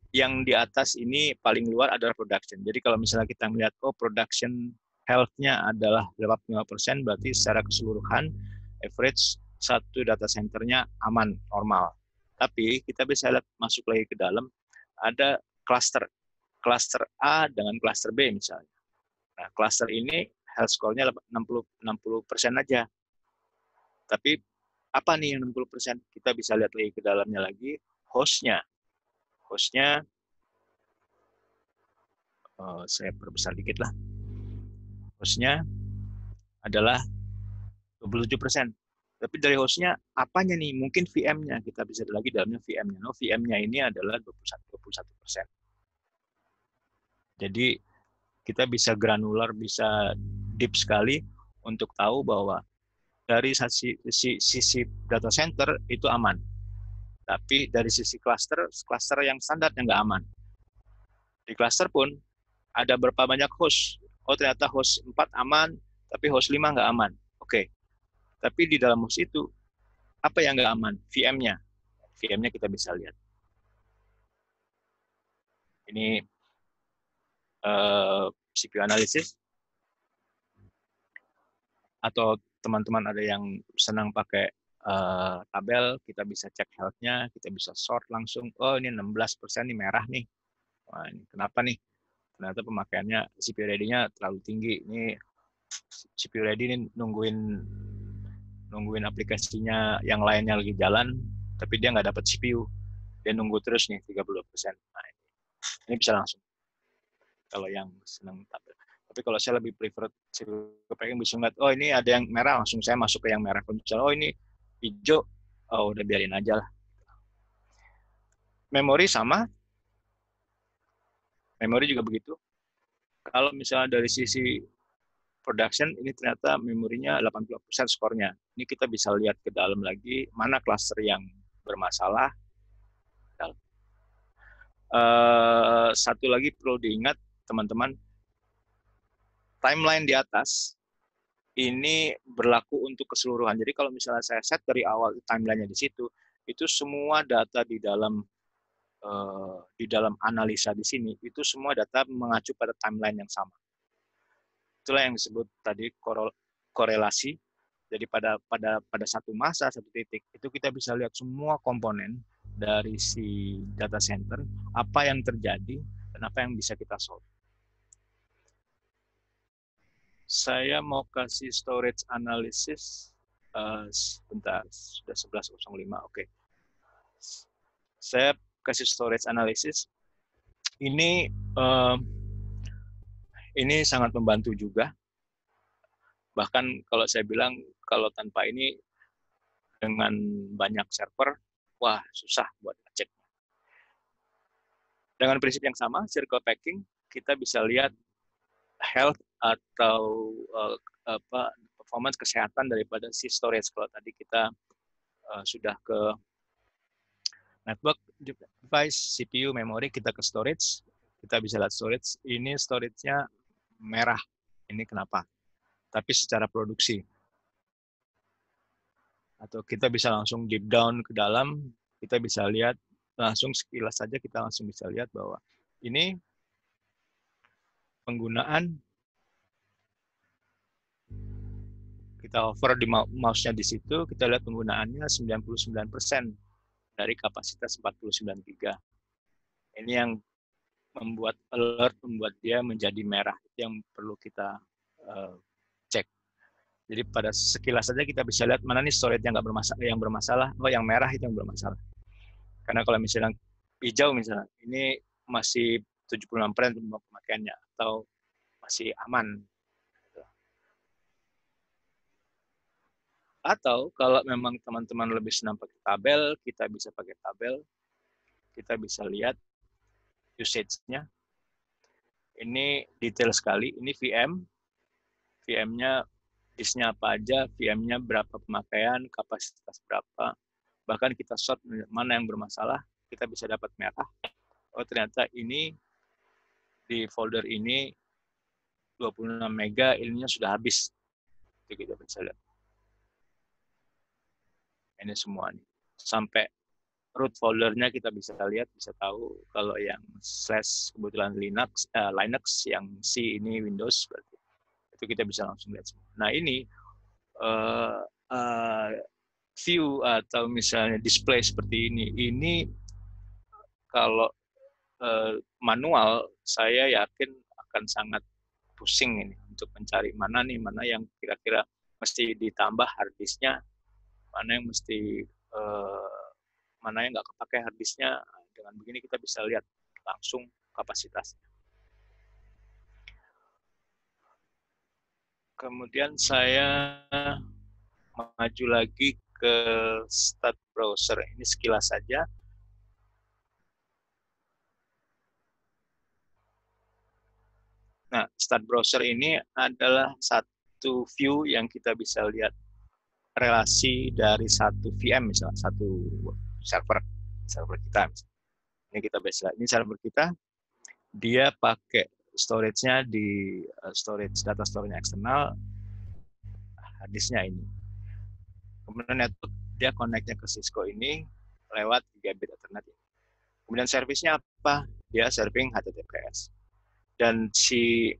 Yang di atas ini paling luar adalah production. Jadi kalau misalnya kita melihat production health-nya adalah 85%, berarti secara keseluruhan average satu data centernya aman, normal. Tapi kita bisa lihat masuk lagi ke dalam, ada cluster A dengan cluster B misalnya. Nah, cluster ini health score-nya 60% aja. Tapi apa nih yang 60%? Kita bisa lihat lagi ke dalamnya lagi, hostnya. Hostnya, saya perbesar dikit lah. Hostnya adalah 27%. Tapi dari hostnya, apanya nih? Mungkin VM-nya. Kita bisa lagi dalamnya VM-nya. No, VM-nya ini adalah 21%. Jadi kita bisa granular, bisa deep sekali untuk tahu bahwa dari sisi data center itu aman. Tapi dari sisi cluster yang standar yang nggak aman. Di cluster pun ada berapa banyak host. Oh ternyata host 4 aman, tapi host 5 nggak aman. Oke. Tapi di dalam host itu, apa yang nggak aman? VM-nya. VM-nya kita bisa lihat. Ini CPU analisis. Atau teman-teman ada yang senang pakai tabel, kita bisa cek health-nya, kita bisa sort langsung. Oh ini 16% nih merah nih. Wah, ini kenapa nih? Ternyata pemakaiannya CPU ready-nya terlalu tinggi. Ini CPU ready ini nungguin aplikasinya yang lainnya lagi jalan, tapi dia nggak dapat CPU. Dia nunggu terus nih 32%. Nah, ini bisa langsung. Kalau yang senang tabel. Tapi kalau saya lebih prefer CPU packing, bisa ngeliat, oh ini ada yang merah, langsung saya masuk ke yang merah. Kalau oh ini hijau, oh udah biarin aja lah. Memori sama, memori juga begitu. Kalau misalnya dari sisi production, ini ternyata memorinya 80% skornya. Ini kita bisa lihat ke dalam lagi, mana cluster yang bermasalah. Satu lagi perlu diingat, teman-teman, timeline di atas, ini berlaku untuk keseluruhan. Jadi kalau misalnya saya set dari awal timeline-nya di situ, itu semua data di dalam analisa di sini, itu semua data mengacu pada timeline yang sama. Itulah yang disebut tadi korelasi. Jadi pada satu masa, satu titik, itu kita bisa lihat semua komponen dari si data center, apa yang terjadi, dan apa yang bisa kita solve. Saya mau kasih storage analysis, sebentar, sudah 11.05, oke. Saya kasih storage analysis, ini sangat membantu juga. Bahkan kalau saya bilang, kalau tanpa ini, dengan banyak server, wah susah buat ngecek. Dengan prinsip yang sama, circle packing, kita bisa lihat health atau performance kesehatan daripada si storage. Kalau tadi kita sudah ke network device, CPU, memori, kita ke storage, kita bisa lihat storage. Ini storage-nya merah. Ini kenapa? Tapi secara produksi. Atau kita bisa langsung deep down ke dalam, kita bisa lihat langsung sekilas saja, kita langsung bisa lihat bahwa ini penggunaan, kita hover di mouse-nya di situ, kita lihat penggunaannya 99% dari kapasitas 49 GB. Ini yang membuat alert, membuat dia menjadi merah. Itu yang perlu kita cek. Jadi pada sekilas saja kita bisa lihat mana nih storage yang bermasalah. Oh, yang merah itu yang bermasalah. Karena kalau misalnya hijau misalnya, ini masih 76% pemakaiannya atau masih aman. Atau kalau memang teman-teman lebih senang pakai tabel, kita bisa pakai tabel. Kita bisa lihat usage-nya. Ini detail sekali. Ini VM-nya disk-nya apa aja, VM-nya berapa pemakaian, kapasitas berapa. Bahkan kita sort mana yang bermasalah, kita bisa dapat merah. Oh ternyata ini di folder ini 26 mega, ininya sudah habis. Itu kita bisa lihat. Ini semua nih. Sampai root foldernya kita bisa lihat, bisa tahu kalau yang slash kebetulan Linux, yang C ini Windows, berarti itu kita bisa langsung lihat semua. Nah ini view atau misalnya display seperti ini kalau manual, saya yakin akan sangat pusing ini untuk mencari mana yang kira-kira mesti ditambah hard disknya, mana yang mesti mana yang nggak kepake hard disknya. Dengan begini kita bisa lihat langsung kapasitasnya. Kemudian saya maju lagi ke start browser. Ini sekilas saja. Nah, start browser ini adalah satu view yang kita bisa lihat relasi dari satu VM, misalnya satu server kita. Ini kita bisa, ini server kita, dia pakai storage-nya di storage data store-nya eksternal, hard disk-nya ini. Kemudian network dia connect-nya ke Cisco ini lewat gigabit Ethernet. Kemudian service-nya apa? Dia serving HTTPS. Dan si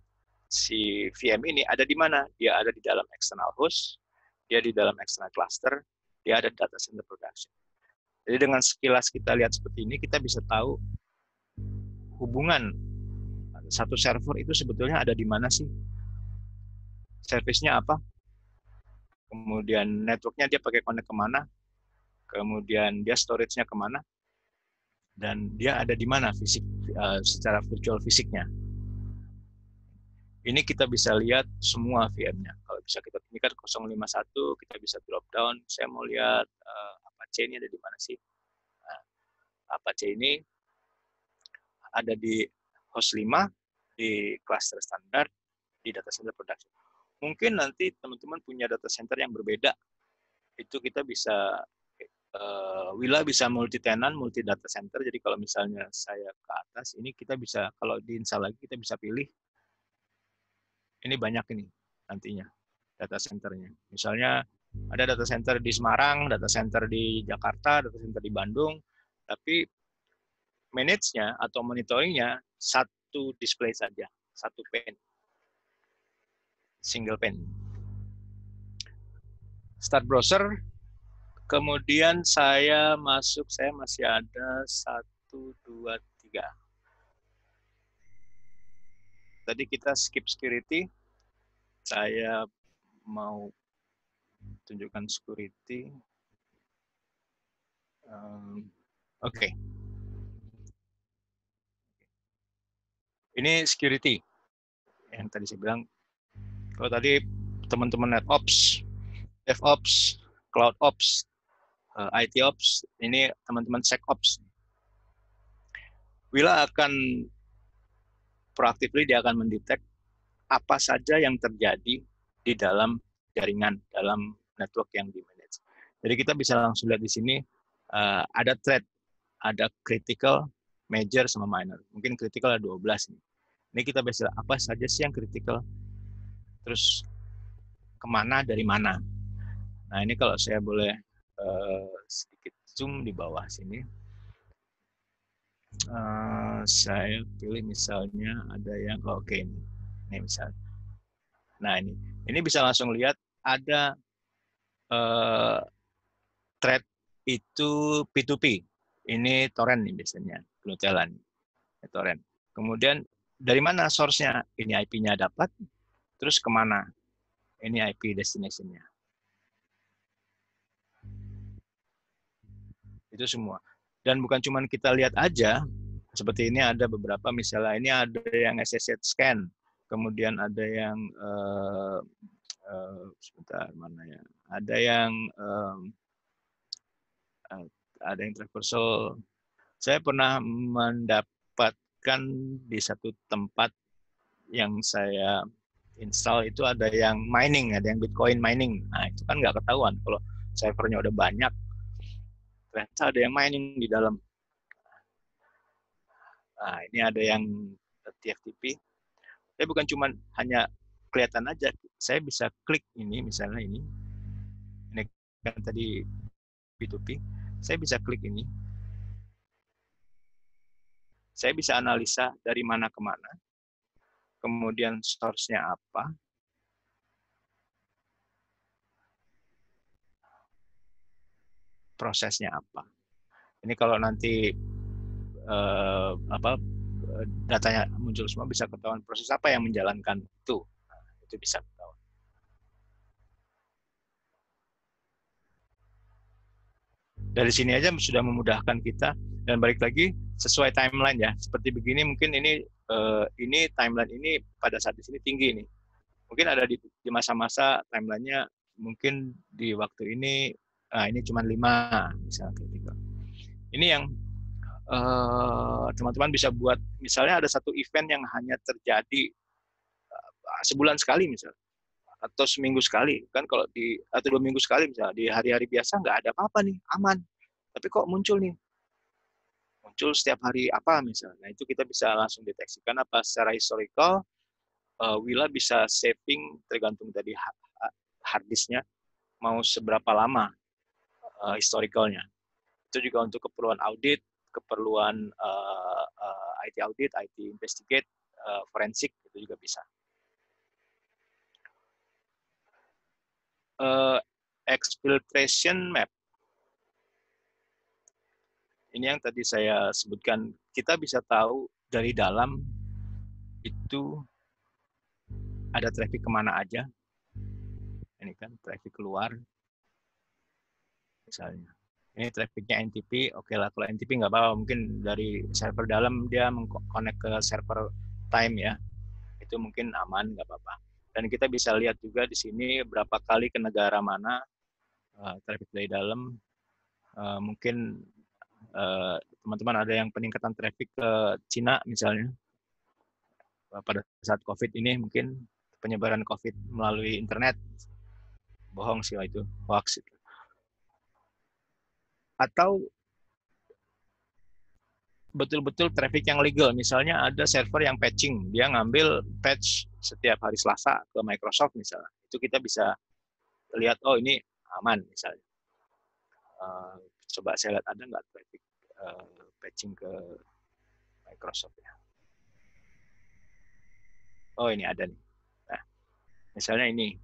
VM ini ada di mana? Dia ada di dalam external host, dia di dalam external cluster, dia ada data center production. Jadi dengan sekilas kita lihat seperti ini, kita bisa tahu hubungan satu server itu sebetulnya ada di mana sih? Service-nya apa? Kemudian network-nya dia pakai connect kemana? Kemudian dia storage-nya kemana? Dan dia ada di mana fisik secara virtual fisiknya? Ini kita bisa lihat semua VM-nya. Kalau bisa kita ini kan 051, kita bisa drop down. Saya mau lihat Apache ini ada di mana sih? Nah, Apache ini ada di host 5, di cluster standar, di data center production. Mungkin nanti teman-teman punya data center yang berbeda. Itu kita bisa, Wila bisa multi tenant, multi data center. Jadi kalau misalnya saya ke atas, ini kita bisa, kalau di-install lagi, kita bisa pilih. Ini banyak ini nantinya data centernya. Misalnya ada data center di Semarang, data center di Jakarta, data center di Bandung, tapi manage-nya atau monitoring-nya satu display saja, satu pane, single pane. Start browser, kemudian saya masuk, saya masih ada 1, 2, 3. Tadi kita skip security, saya mau tunjukkan security. Oke. Ini security. Yang tadi saya bilang, kalau tadi teman-teman NetOps, DevOps, CloudOps, ITOps, ini teman-teman SecOps. Wila akan proactively, dia akan mendetek apa saja yang terjadi di dalam jaringan, dalam network yang di-manage. Jadi kita bisa langsung lihat di sini, ada thread, ada critical, major, sama minor. Mungkin critical ada 12 nih. Ini kita bisa apa saja sih yang critical, terus kemana, dari mana. Nah ini kalau saya boleh sedikit zoom di bawah sini. Saya pilih misalnya ada yang oke, ini misalnya. Nah ini bisa langsung lihat ada thread itu P2P. Ini torrent nih biasanya, penutelan, torrent. Kemudian dari mana source-nya? Ini IP-nya dapat, terus kemana? Ini IP destination-nya. Itu semua. Dan bukan cuma kita lihat aja, seperti ini ada beberapa, misalnya ini ada yang SSH scan, kemudian ada yang sebentar mana ya, ada yang traversal. Saya pernah mendapatkan di satu tempat yang saya install itu ada yang mining, ada yang Bitcoin mining. Nah itu kan nggak ketahuan kalau servernya udah banyak, ternyata ada yang mining di dalam. Nah, ini ada yang TFTP. Saya bukan cuma hanya kelihatan aja, saya bisa klik ini, misalnya ini kan tadi P2P, saya bisa klik ini, saya bisa analisa dari mana ke mana, kemudian source-nya apa, prosesnya apa. Ini kalau nanti datanya muncul semua, bisa ketahuan proses apa yang menjalankan itu. Nah, itu bisa ketahuan. Dari sini aja sudah memudahkan kita, dan balik lagi sesuai timeline ya. Seperti begini, mungkin ini timeline ini pada saat di sini tinggi nih. Mungkin ada di masa-masa timelinenya mungkin di waktu ini, ini cuma 5 misalnya gitu. Ini yang teman-teman bisa buat, misalnya ada satu event yang hanya terjadi sebulan sekali misalnya, atau seminggu sekali kan, kalau atau 2 minggu sekali misalnya, di hari-hari biasa nggak ada apa-apa nih, aman, tapi kok muncul setiap hari apa misalnya. Nah, itu kita bisa langsung deteksi, karena apa, secara historical Willa bisa saving tergantung tadi hard disknya mau seberapa lama historicalnya. Itu juga untuk keperluan audit, keperluan IT audit, IT investigate, forensik, itu juga bisa. Exfiltration map. Ini yang tadi saya sebutkan, kita bisa tahu dari dalam itu ada traffic kemana aja. Ini kan traffic keluar, misalnya. Ini trafficnya NTP, oke lah, kalau NTP nggak apa-apa, mungkin dari server dalam dia mengconnect ke server time ya, itu mungkin aman, nggak apa-apa. Dan kita bisa lihat juga di sini berapa kali ke negara mana traffic dari dalam. Mungkin teman-teman ada yang peningkatan traffic ke Cina misalnya, pada saat COVID ini, mungkin penyebaran COVID melalui internet, bohong sih itu, hoax itu. Atau betul-betul traffic yang legal, misalnya ada server yang patching, dia ngambil patch setiap hari Selasa ke Microsoft misalnya, itu kita bisa lihat, oh ini aman misalnya. Coba saya lihat ada nggak traffic patching ke Microsoft ya. Oh ini ada nih. Nah, misalnya ini.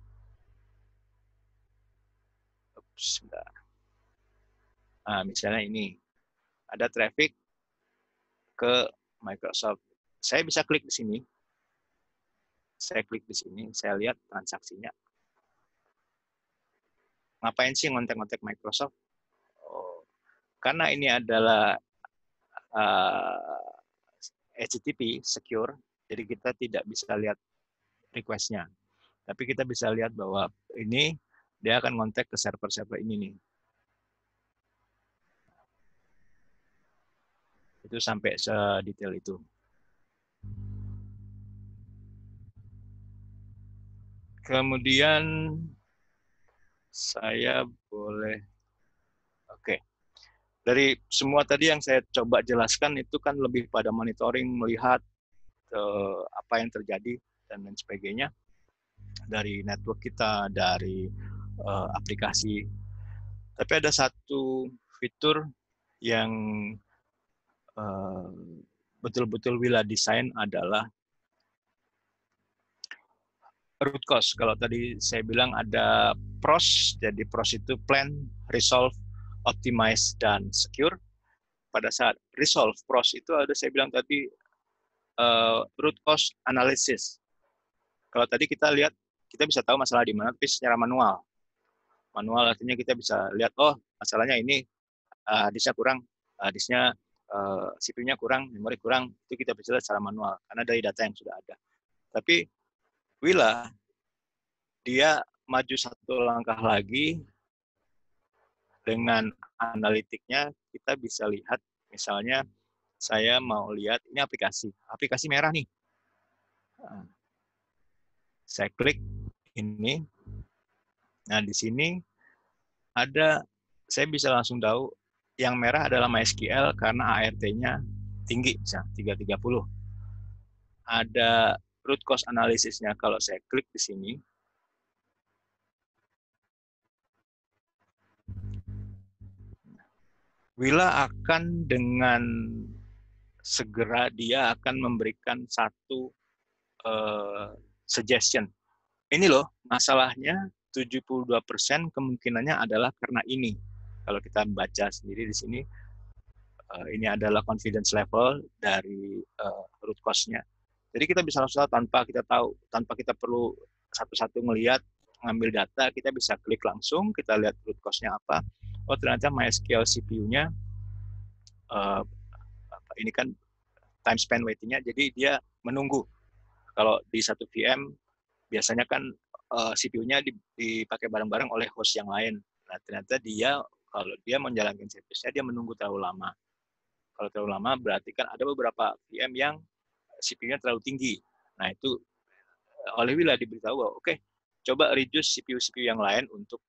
Nah, misalnya ini ada traffic ke Microsoft. Saya bisa klik di sini. Saya klik di sini, saya lihat transaksinya. Ngapain sih ngontek-ngontek Microsoft? Oh, karena ini adalah HTTP secure, jadi kita tidak bisa lihat request-nya. Tapi kita bisa lihat bahwa ini dia akan ngontek ke server-server ini nih. Itu sampai sedetail itu. Kemudian saya boleh, oke. Dari semua tadi yang saya coba jelaskan itu kan lebih pada monitoring, melihat apa yang terjadi dan lain sebagainya dari network kita, dari aplikasi. Tapi ada satu fitur yang betul-betul Willa desain adalah root cause. Kalau tadi saya bilang ada PROS, jadi PROS itu plan, resolve, optimize, dan secure. Pada saat resolve PROS itu ada, saya bilang tadi, root cause analysis. Kalau tadi kita lihat, kita bisa tahu masalah di mana, tapi secara manual. Manual artinya kita bisa lihat, oh masalahnya ini, disknya kurang, disknya CPU-nya kurang, memori kurang, itu kita bisa lihat secara manual, karena dari data yang sudah ada. Tapi Willa, dia maju satu langkah lagi, dengan analitiknya kita bisa lihat, misalnya saya mau lihat ini aplikasi merah nih. Saya klik ini. Nah, di sini ada, saya bisa langsung tahu yang merah adalah MySQL karena ART-nya tinggi, misalnya 330. Ada root cause analysisnya, kalau saya klik di sini, Willa akan dengan segera dia akan memberikan satu suggestion. Ini loh, masalahnya 72% kemungkinannya adalah karena ini. Kalau kita baca sendiri di sini, ini adalah confidence level dari root cause-nya. Jadi kita bisa langsung tanpa kita tahu, tanpa kita perlu satu-satu ngelihat, ngambil data, kita bisa klik langsung, kita lihat root cause-nya apa. Oh ternyata MySQL CPU-nya ini kan time span waiting-nya, jadi dia menunggu. Kalau di satu VM biasanya kan CPU-nya dipakai bareng-bareng oleh host yang lain. Nah ternyata dia kalau dia menjalankan service-nya dia menunggu terlalu lama. Kalau terlalu lama berarti kan ada beberapa VM yang CPU-nya terlalu tinggi. Nah itu oleh Willa diberitahu bahwa oke, coba reduce CPU yang lain untuk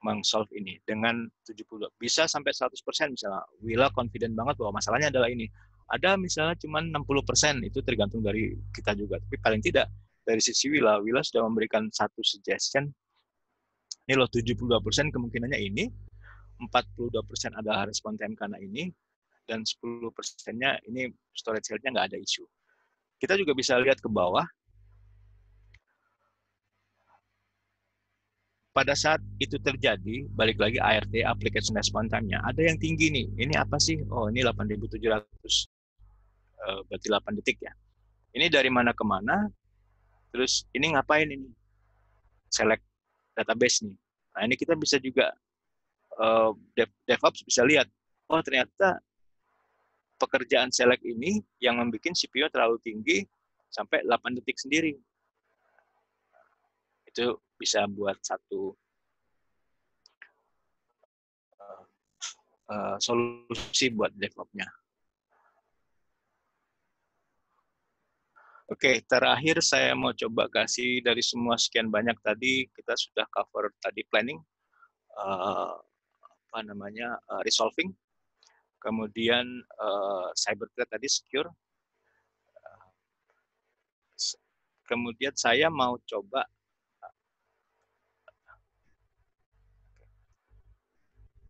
meng-solve ini dengan 70 bisa sampai 100% misalnya. Willa confident banget bahwa masalahnya adalah ini. Ada misalnya cuma 60%, itu tergantung dari kita juga. Tapi paling tidak dari sisi Willa sudah memberikan satu suggestion. Ini loh 72% kemungkinannya ini, 42% adalah respon time karena ini, dan 10%-nya ini storage health-nya nggak ada isu. Kita juga bisa lihat ke bawah. Pada saat itu terjadi, balik lagi ART, application response time-nya, ada yang tinggi nih. Ini apa sih? Oh, ini 8.700. Berarti 8 detik ya. Ini dari mana ke mana? Terus ini ngapain ini? Select database nih. Nah, ini kita bisa juga DevOps bisa lihat. Oh, ternyata pekerjaan select ini yang membuat CPU terlalu tinggi sampai 8 detik sendiri. Itu bisa buat satu solusi buat DevOps-nya. Oke, terakhir saya mau coba kasih dari semua sekian banyak tadi, kita sudah cover tadi planning, resolving, kemudian cyber threat tadi secure, kemudian saya mau coba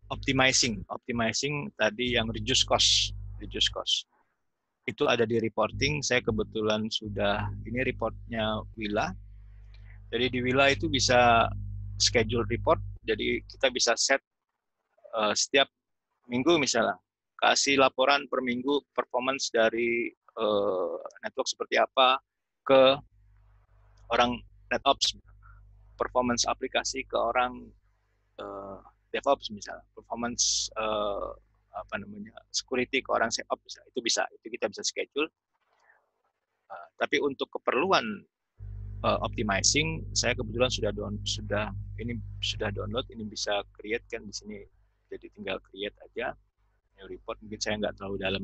optimizing tadi yang reduce cost. Itu ada di reporting, saya kebetulan sudah, ini reportnya Willa. Jadi di Willa itu bisa schedule report, jadi kita bisa set setiap minggu misalnya, kasih laporan per minggu performance dari network seperti apa ke orang NetOps, performance aplikasi ke orang DevOps misalnya, performance security ke orang SecOps misalnya. Itu kita bisa schedule. Tapi untuk keperluan optimizing, saya kebetulan sudah download, ini bisa create kan di sini, jadi tinggal create aja new report. Mungkin saya nggak terlalu dalam,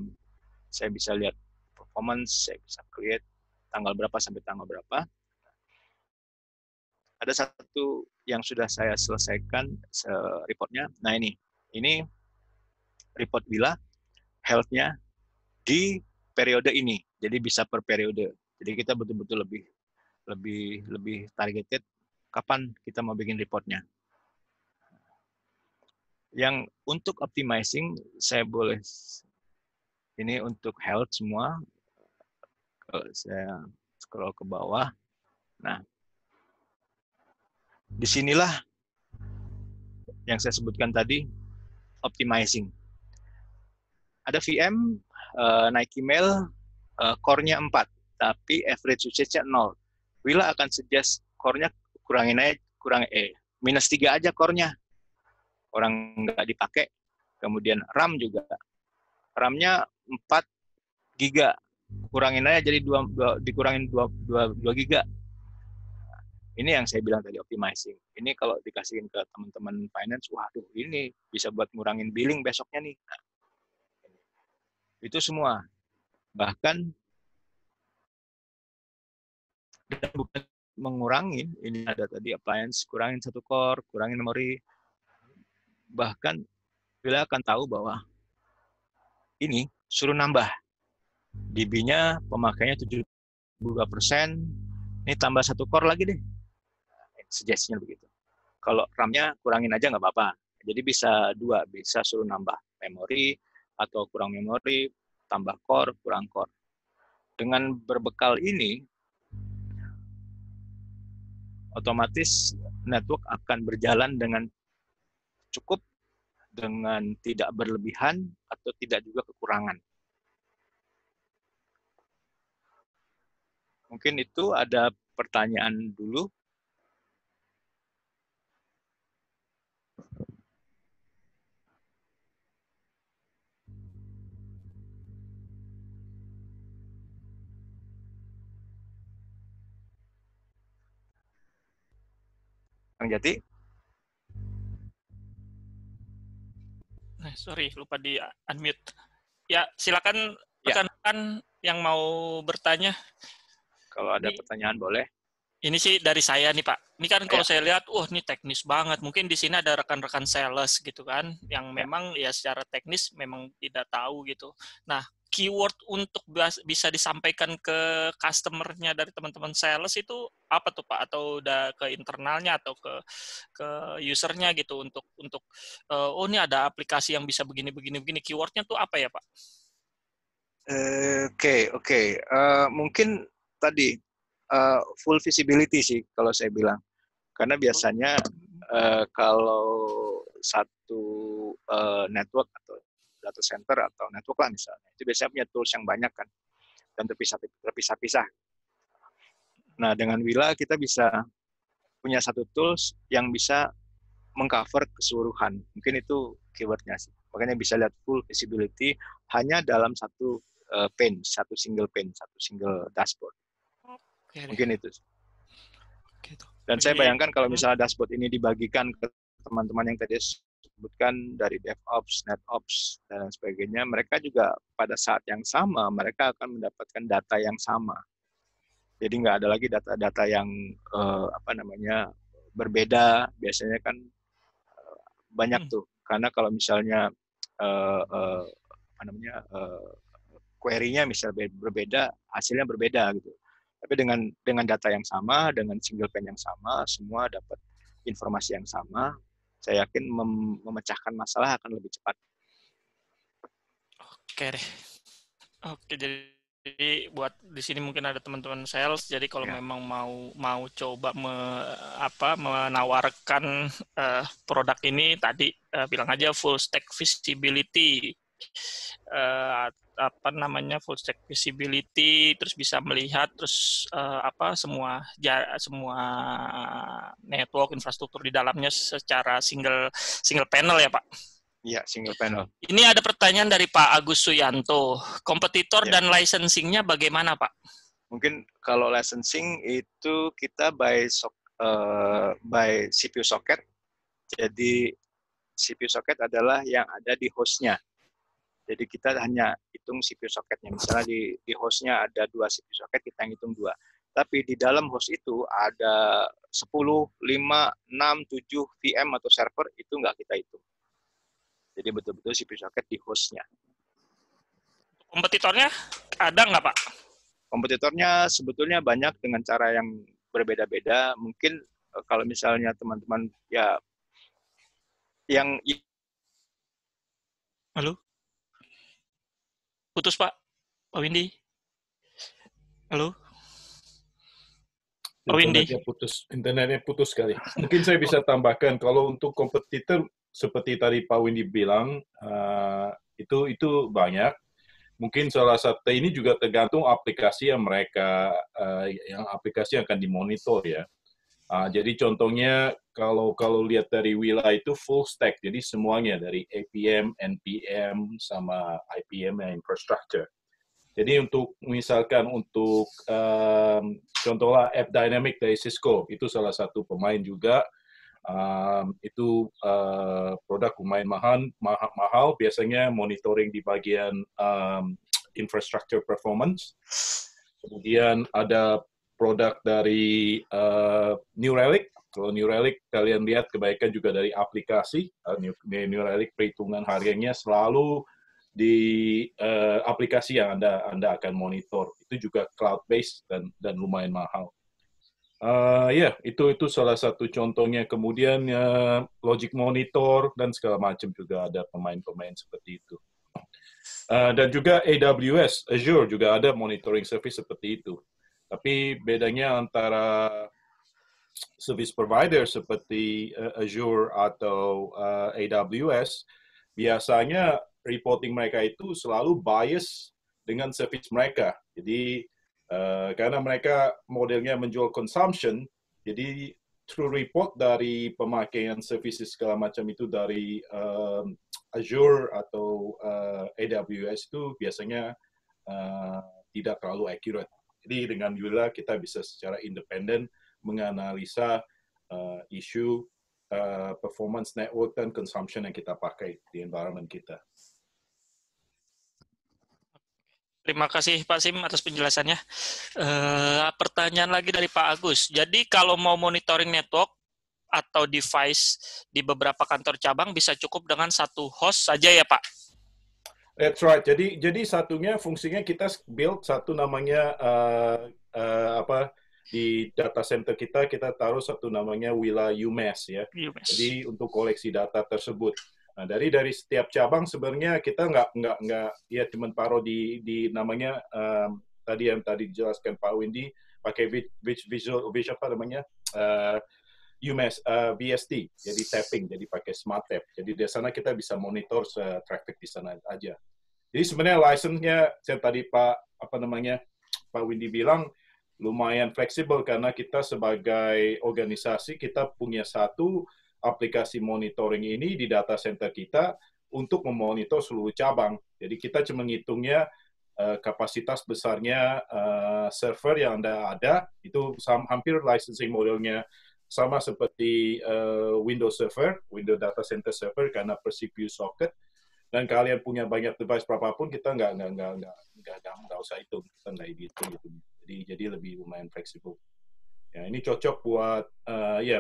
saya bisa lihat performance, saya bisa create tanggal berapa sampai tanggal berapa. Ada satu yang sudah saya selesaikan reportnya. Nah ini report Willa, health-nya di periode ini. Jadi bisa per periode. Jadi kita betul-betul lebih targeted kapan kita mau bikin reportnya. Yang untuk optimizing, saya boleh, ini untuk health semua. Kalau saya scroll ke bawah. Nah, disinilah yang saya sebutkan tadi, optimizing. Ada VM, naik email, core-nya 4, tapi average usage-nya 0. Willa akan suggest core-nya kurangin aja, minus 3 aja core-nya. Orang nggak dipakai. Kemudian RAM juga. RAM-nya 4 giga. Kurangin aja jadi dikurangin 2 giga. Ini yang saya bilang tadi, optimizing. Ini kalau dikasihin ke teman-teman finance, waduh ini bisa buat ngurangin billing besoknya nih. Nah, itu semua. Bahkan dan bukan mengurangin, ini ada tadi appliance, kurangin 1 core, kurangin memori. Bahkan bila akan tahu bahwa ini suruh nambah. DB-nya pemakainya 72%, ini tambah 1 core lagi deh. Suggestion begitu. Kalau RAM-nya kurangin aja nggak apa-apa. Jadi bisa 2, bisa suruh nambah memori atau kurang memori, tambah core, kurang core. Dengan berbekal ini, otomatis network akan berjalan dengan cukup dengan tidak berlebihan atau tidak juga kekurangan. Mungkin itu ada pertanyaan dulu. Kang Jati? Sorry, lupa di unmute. Ya, silakan Ya. rekan-rekan yang mau bertanya. Kalau ada pertanyaan boleh. Ini sih dari saya nih Pak. Ini kan kalau Ya. saya lihat, ini teknis banget. Mungkin di sini ada rekan-rekan sales gitu kan, yang Ya. memang ya secara teknis memang tidak tahu gitu. Nah, keyword untuk bisa disampaikan ke customer-nya dari teman-teman sales itu apa tuh Pak? Atau udah ke internalnya atau ke user-nya gitu untuk ini ada aplikasi yang bisa begini. Keyword-nya tuh apa ya Pak? Oke. Mungkin tadi full visibility sih kalau saya bilang. Karena biasanya kalau satu network atau data center atau network lah misalnya, itu biasanya punya tools yang banyak kan, dan terpisah-pisah. Nah, dengan Wila kita bisa punya satu tools yang bisa mengcover keseluruhan. Mungkin itu keywordnya sih. Makanya bisa lihat full visibility hanya dalam satu pane, satu single dashboard. Mungkin itu. Dan saya bayangkan kalau misalnya dashboard ini dibagikan ke teman-teman yang tadi sebutkan dari DevOps, NetOps, dan lain sebagainya, mereka juga pada saat yang sama, mereka akan mendapatkan data yang sama. Jadi nggak ada lagi data-data yang berbeda. Biasanya kan banyak tuh. Karena kalau misalnya query-nya misalnya berbeda, hasilnya berbeda gitu. Tapi dengan data yang sama, dengan single pane yang sama, semua dapat informasi yang sama, saya yakin memecahkan masalah akan lebih cepat. Oke deh. Oke, jadi buat di sini mungkin ada teman-teman sales. Jadi kalau memang mau coba menawarkan produk ini tadi bilang aja full stack visibility. Full stack visibility, terus bisa melihat terus semua network infrastruktur di dalamnya secara single panel ya Pak. Iya, single panel. Ini ada pertanyaan dari Pak Agus Suyanto. Kompetitor dan licensing-nya bagaimana Pak? Mungkin kalau licensing itu kita by CPU socket. Jadi CPU socket adalah yang ada di host-nya. Jadi kita hanya hitung CPU socketnya. Misalnya di host-nya ada 2 CPU socket, kita hitung 2. Tapi di dalam host itu ada 10, 5, 6, 7 VM atau server, itu nggak kita hitung. Jadi betul-betul CPU socket di host-nya. Kompetitornya ada nggak Pak? Kompetitornya sebetulnya banyak dengan cara yang berbeda-beda. Mungkin kalau misalnya teman-teman ya yang... Halo? Putus Pak Windy. Halo? Internetnya putus sekali. Mungkin saya bisa tambahkan kalau untuk kompetitor seperti tadi Pak Windy bilang itu banyak. Mungkin salah satu ini juga tergantung aplikasi yang aplikasi yang akan dimonitor ya. Jadi contohnya kalau lihat dari Wila itu full stack, jadi semuanya dari APM, NPM sama IPM yang infrastructure. Jadi misalkan untuk contohnya App Dynamic dari Cisco, itu salah satu pemain juga. Itu produk lumayan mahal, biasanya monitoring di bagian infrastructure performance. Kemudian ada produk dari New Relic. Kalau New Relic kalian lihat kebanyakan juga dari aplikasi. New Relic perhitungan harganya selalu di aplikasi yang Anda akan monitor. Itu juga cloud-based dan lumayan mahal. Itu salah satu contohnya. Kemudian Logic Monitor dan segala macam juga ada pemain-pemain seperti itu. Dan juga AWS, Azure juga ada monitoring service seperti itu. Tapi bedanya antara service provider seperti Azure atau AWS, biasanya reporting mereka itu selalu bias dengan service mereka. Jadi karena mereka modelnya menjual consumption, jadi true report dari pemakaian services segala macam itu dari Azure atau AWS itu biasanya tidak terlalu accurate. Jadi dengan Willa kita bisa secara independen menganalisa isu performance network dan consumption yang kita pakai di environment kita. Terima kasih Pak Sim atas penjelasannya. Pertanyaan lagi dari Pak Agus. Jadi kalau mau monitoring network atau device di beberapa kantor cabang bisa cukup dengan satu host saja ya Pak? That's right. Jadi satunya fungsinya kita build satu namanya di data center kita taruh satu namanya Willa UMass ya. UMass. Jadi untuk koleksi data tersebut. Nah, dari setiap cabang sebenarnya kita nggak ya cuma taruh di namanya yang tadi dijelaskan Pak Windy pakai visual apa namanya UMass VST, jadi tapping, jadi pakai smart tap. Jadi di sana kita bisa monitor traffic di sana aja. Jadi sebenarnya license-nya yang tadi Pak Windy bilang lumayan fleksibel karena kita sebagai organisasi kita punya satu aplikasi monitoring ini di data center kita untuk memonitor seluruh cabang. Jadi kita cuma ngitungnya kapasitas besarnya server yang ada itu hampir licensing modelnya sama seperti Windows Server, Windows Data Center Server karena per CPU socket. Dan kalian punya banyak device berapapun kita nggak usah hitung, kita nggak hitung gitu. Jadi lebih lumayan fleksibel. Ya, ini cocok buat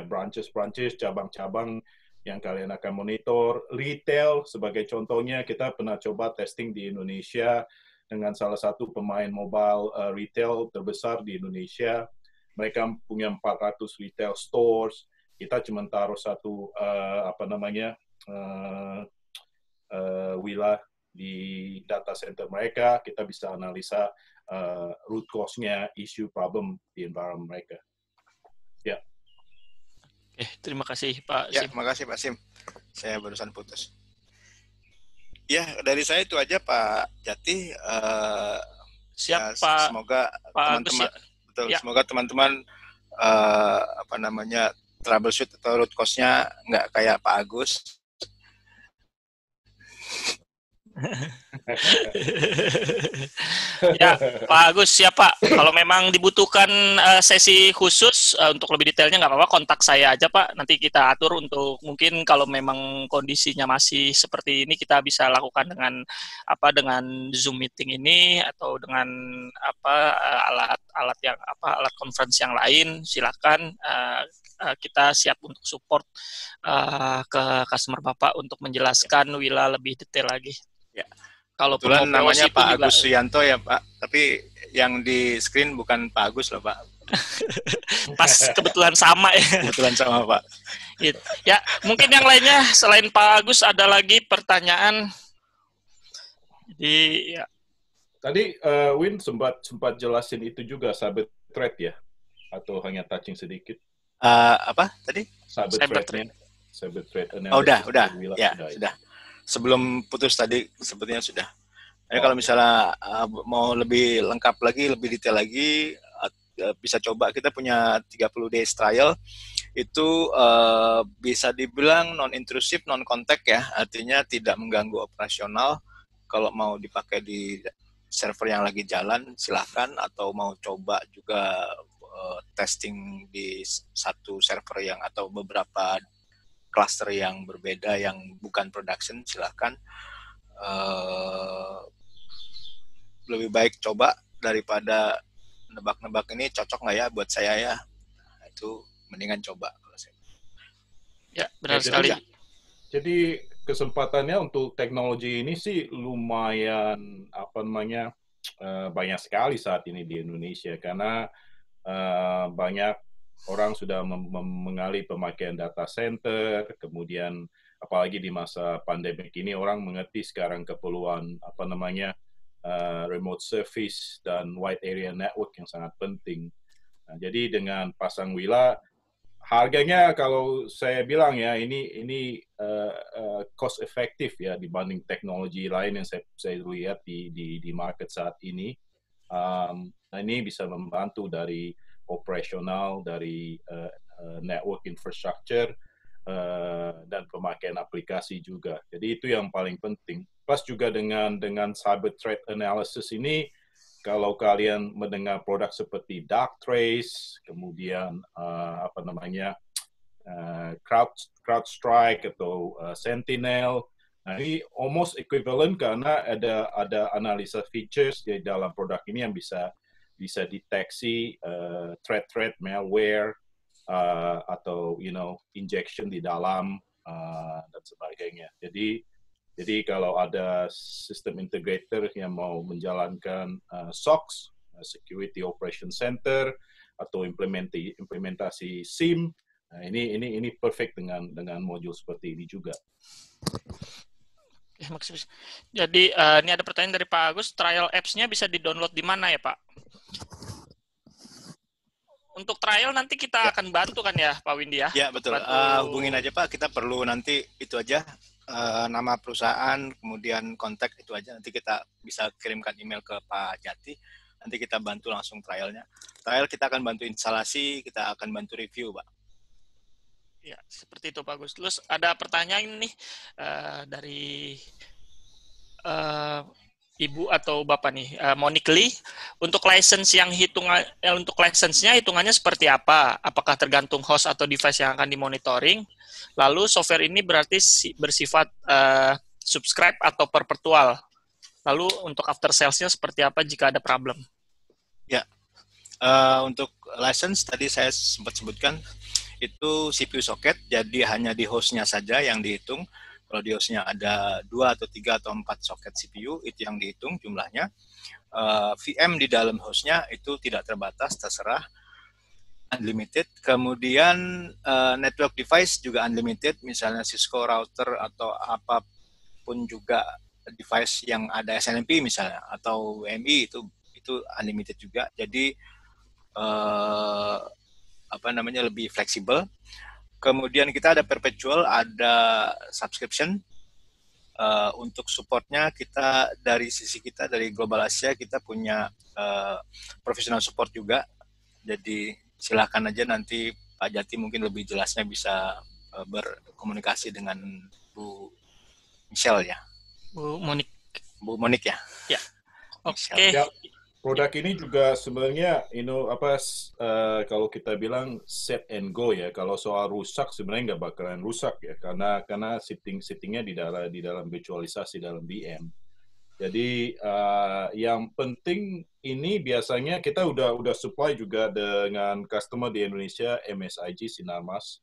branches, cabang-cabang yang kalian akan monitor. Retail sebagai contohnya, kita pernah coba testing di Indonesia dengan salah satu pemain mobile retail terbesar di Indonesia. Mereka punya 400 retail stores. Kita cuma taruh satu Willa di data center mereka. Kita bisa analisa root cause-nya, issue problem di environment mereka. Ya. Terima kasih Pak Sim. Ya, terima kasih Pak Sim. Saya barusan putus. Ya, dari saya itu aja Pak Jati. Siap ya, Pak. Semoga teman-teman, ya. Semoga teman-teman troubleshoot atau root cause-nya nggak kayak Pak Agus. Ya, Pak Agus, siapa? Kalau memang dibutuhkan sesi khusus untuk lebih detailnya nggak apa-apa, kontak saya aja Pak. Nanti kita atur untuk mungkin kalau memang kondisinya masih seperti ini kita bisa lakukan dengan Zoom meeting ini atau dengan alat conference yang lain. Silakan kita siap untuk support ke customer Bapak untuk menjelaskan Willa lebih detail lagi. Ya. Kalau kebetulan namanya Pak Agus Suyanto ya Pak, tapi yang di screen bukan Pak Agus loh Pak. Pas kebetulan sama ya. Kebetulan sama Pak. Ya, mungkin yang lainnya selain Pak Agus ada lagi pertanyaan. Jadi ya. Tadi Win sempat jelasin itu juga cyber threat ya, atau hanya touching sedikit? Apa tadi? Cyber threat. Oh, udah. Ya, sudah. Sebelum putus tadi sepertinya sudah. Jadi kalau misalnya mau lebih lengkap lagi, lebih detail lagi, bisa coba kita punya 30 days trial. Itu bisa dibilang non-intrusif, non-contact ya. Artinya tidak mengganggu operasional. Kalau mau dipakai di server yang lagi jalan, silakan. Atau mau coba juga testing di satu server yang atau beberapa cluster yang berbeda yang bukan production, silahkan. Lebih baik coba daripada nebak-nebak ini cocok nggak ya buat saya ya. Itu mendingan coba kalau saya. Ya, benar sekali. Jadi kesempatannya untuk teknologi ini sih lumayan banyak sekali saat ini di Indonesia karena banyak orang sudah mengalih pemakaian data center, kemudian apalagi di masa pandemik ini orang mengerti sekarang keperluan remote service dan wide area network yang sangat penting. Nah, jadi dengan pasang Willa, harganya kalau saya bilang ya ini cost efektif ya dibanding teknologi lain yang saya lihat di market saat ini. Nah ini bisa membantu dari operasional, dari network infrastructure, dan pemakaian aplikasi juga. Jadi itu yang paling penting. Plus juga dengan cyber threat analysis ini, kalau kalian mendengar produk seperti Darktrace, kemudian CrowdStrike atau Sentinel, nah ini almost equivalent karena ada analisa features di dalam produk ini yang bisa deteksi threat, malware, atau injection di dalam dan sebagainya. Jadi kalau ada sistem integrator yang mau menjalankan SOC, Security Operation Center, atau implementasi SIEM, nah ini perfect dengan modul seperti ini juga. Jadi ini ada pertanyaan dari Pak Agus, trial apps-nya bisa di-download di mana ya Pak? Untuk trial nanti kita akan bantu kan ya Pak Windy ya? Ya betul, hubungin aja Pak, kita perlu nanti itu aja, nama perusahaan, kemudian kontak itu aja, nanti kita bisa kirimkan email ke Pak Jati, nanti kita bantu langsung trialnya. Trial kita akan bantu instalasi, kita akan bantu review Pak. Ya, seperti itu Pak Gus. Terus ada pertanyaan nih dari Ibu atau Bapak nih, Monique Lee, untuk license yang untuk license-nya hitungannya seperti apa? Apakah tergantung host atau device yang akan dimonitoring? Lalu software ini berarti bersifat subscribe atau perpetual? Lalu untuk after sales-nya seperti apa jika ada problem? Ya, untuk license tadi saya sempat sebutkan itu CPU socket, jadi hanya di host-nya saja yang dihitung. Kalau di hostnya ada 2 atau 3 atau 4 soket CPU, itu yang dihitung jumlahnya. VM di dalam hostnya itu tidak terbatas, terserah, unlimited. Kemudian network device juga unlimited, misalnya Cisco router atau apapun juga device yang ada SNMP misalnya, atau WMI itu unlimited juga. Jadi lebih fleksibel. Kemudian kita ada perpetual, ada subscription. Untuk supportnya kita dari sisi kita dari Global Asia kita punya professional support juga. Jadi silakan aja nanti Pak Jati mungkin lebih jelasnya bisa berkomunikasi dengan Bu Michelle ya. Bu Monique ya. Ya. Oke. Produk ini juga sebenarnya, kalau kita bilang set and go ya. Kalau soal rusak sebenarnya nggak bakalan rusak ya, karena settingnya di dalam virtualisasi dalam VM. Jadi yang penting ini biasanya kita udah supply juga dengan customer di Indonesia, MSIG Sinarmas.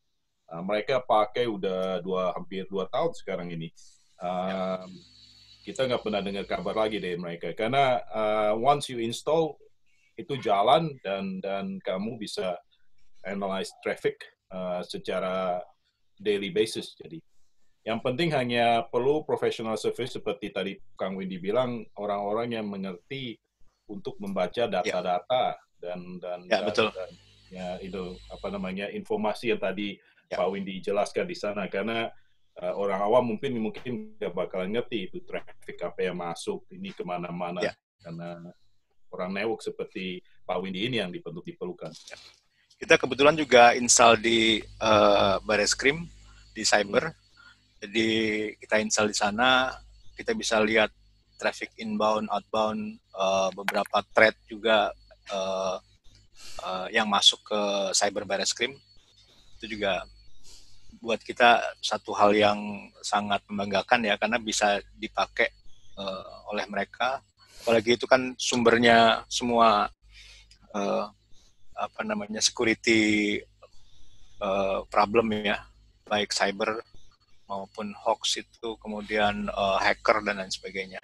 Mereka pakai udah hampir 2 tahun sekarang ini. Kita nggak pernah dengar kabar lagi dari mereka karena once you install itu jalan dan kamu bisa analyze traffic secara daily basis. Jadi yang penting hanya perlu professional service seperti tadi Kang Windy bilang, orang-orang yang mengerti untuk membaca data-data dan betul. Ya itu informasi yang tadi Pak Windy jelaskan di sana, karena orang awam mungkin nggak bakalan ngerti itu traffic apa yang masuk ini kemana-mana karena orang network seperti Pak Windy ini yang diperlukan. Kita kebetulan juga install di Bareskrim di cyber, jadi kita install di sana, kita bisa lihat traffic inbound, outbound, beberapa thread juga yang masuk ke cyber Bareskrim, itu juga buat kita satu hal yang sangat membanggakan ya, karena bisa dipakai oleh mereka. Apalagi itu kan sumbernya semua security problem ya, baik cyber maupun hoax itu, kemudian hacker dan lain sebagainya.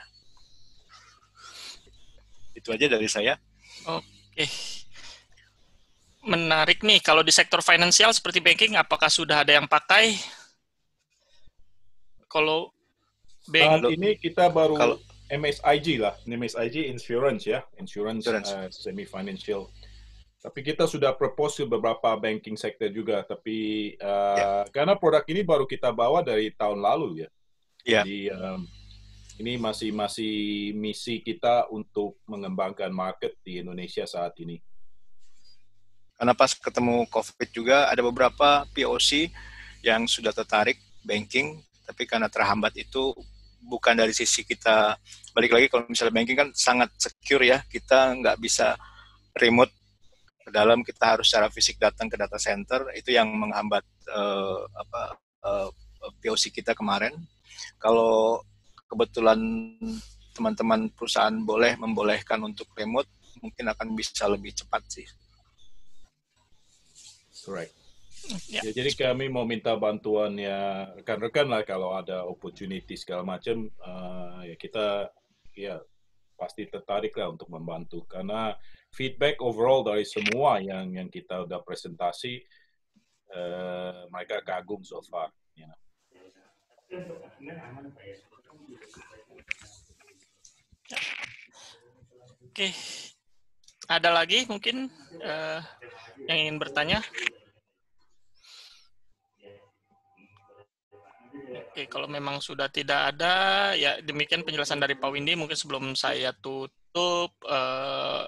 Itu aja dari saya. Oke. Menarik nih, kalau di sektor finansial seperti banking, apakah sudah ada yang pakai? Kalau ini kita baru MSIG lah, MSIG insurance ya, insurance. Semi financial. Tapi kita sudah propose beberapa banking sector juga, tapi Ya, karena produk ini baru kita bawa dari tahun lalu ya. ya. Jadi ini masih misi kita untuk mengembangkan market di Indonesia saat ini. Karena pas ketemu COVID juga ada beberapa POC yang sudah tertarik banking, tapi karena terhambat itu bukan dari sisi kita. Balik lagi kalau misalnya banking kan sangat secure ya, kita nggak bisa remote ke dalam, kita harus secara fisik datang ke data center, itu yang menghambat POC kita kemarin. Kalau kebetulan teman-teman perusahaan membolehkan untuk remote, mungkin akan bisa lebih cepat sih. Correct. Ya. Ya, jadi kami mau minta bantuannya rekan-rekan lah kalau ada opportunity segala macam, ya kita ya pasti tertarik lah untuk membantu, karena feedback overall dari semua yang kita udah presentasi, mereka kagum so far. You know. Oke, ada lagi mungkin yang ingin bertanya? Oke, kalau memang sudah tidak ada, ya demikian penjelasan dari Pak Windy. Mungkin sebelum saya tutup,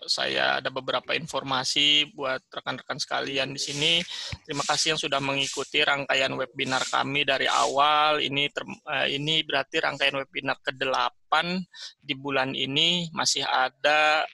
saya ada beberapa informasi buat rekan-rekan sekalian di sini. Terima kasih yang sudah mengikuti rangkaian webinar kami dari awal. Ini berarti rangkaian webinar ke-8 di bulan ini. Masih ada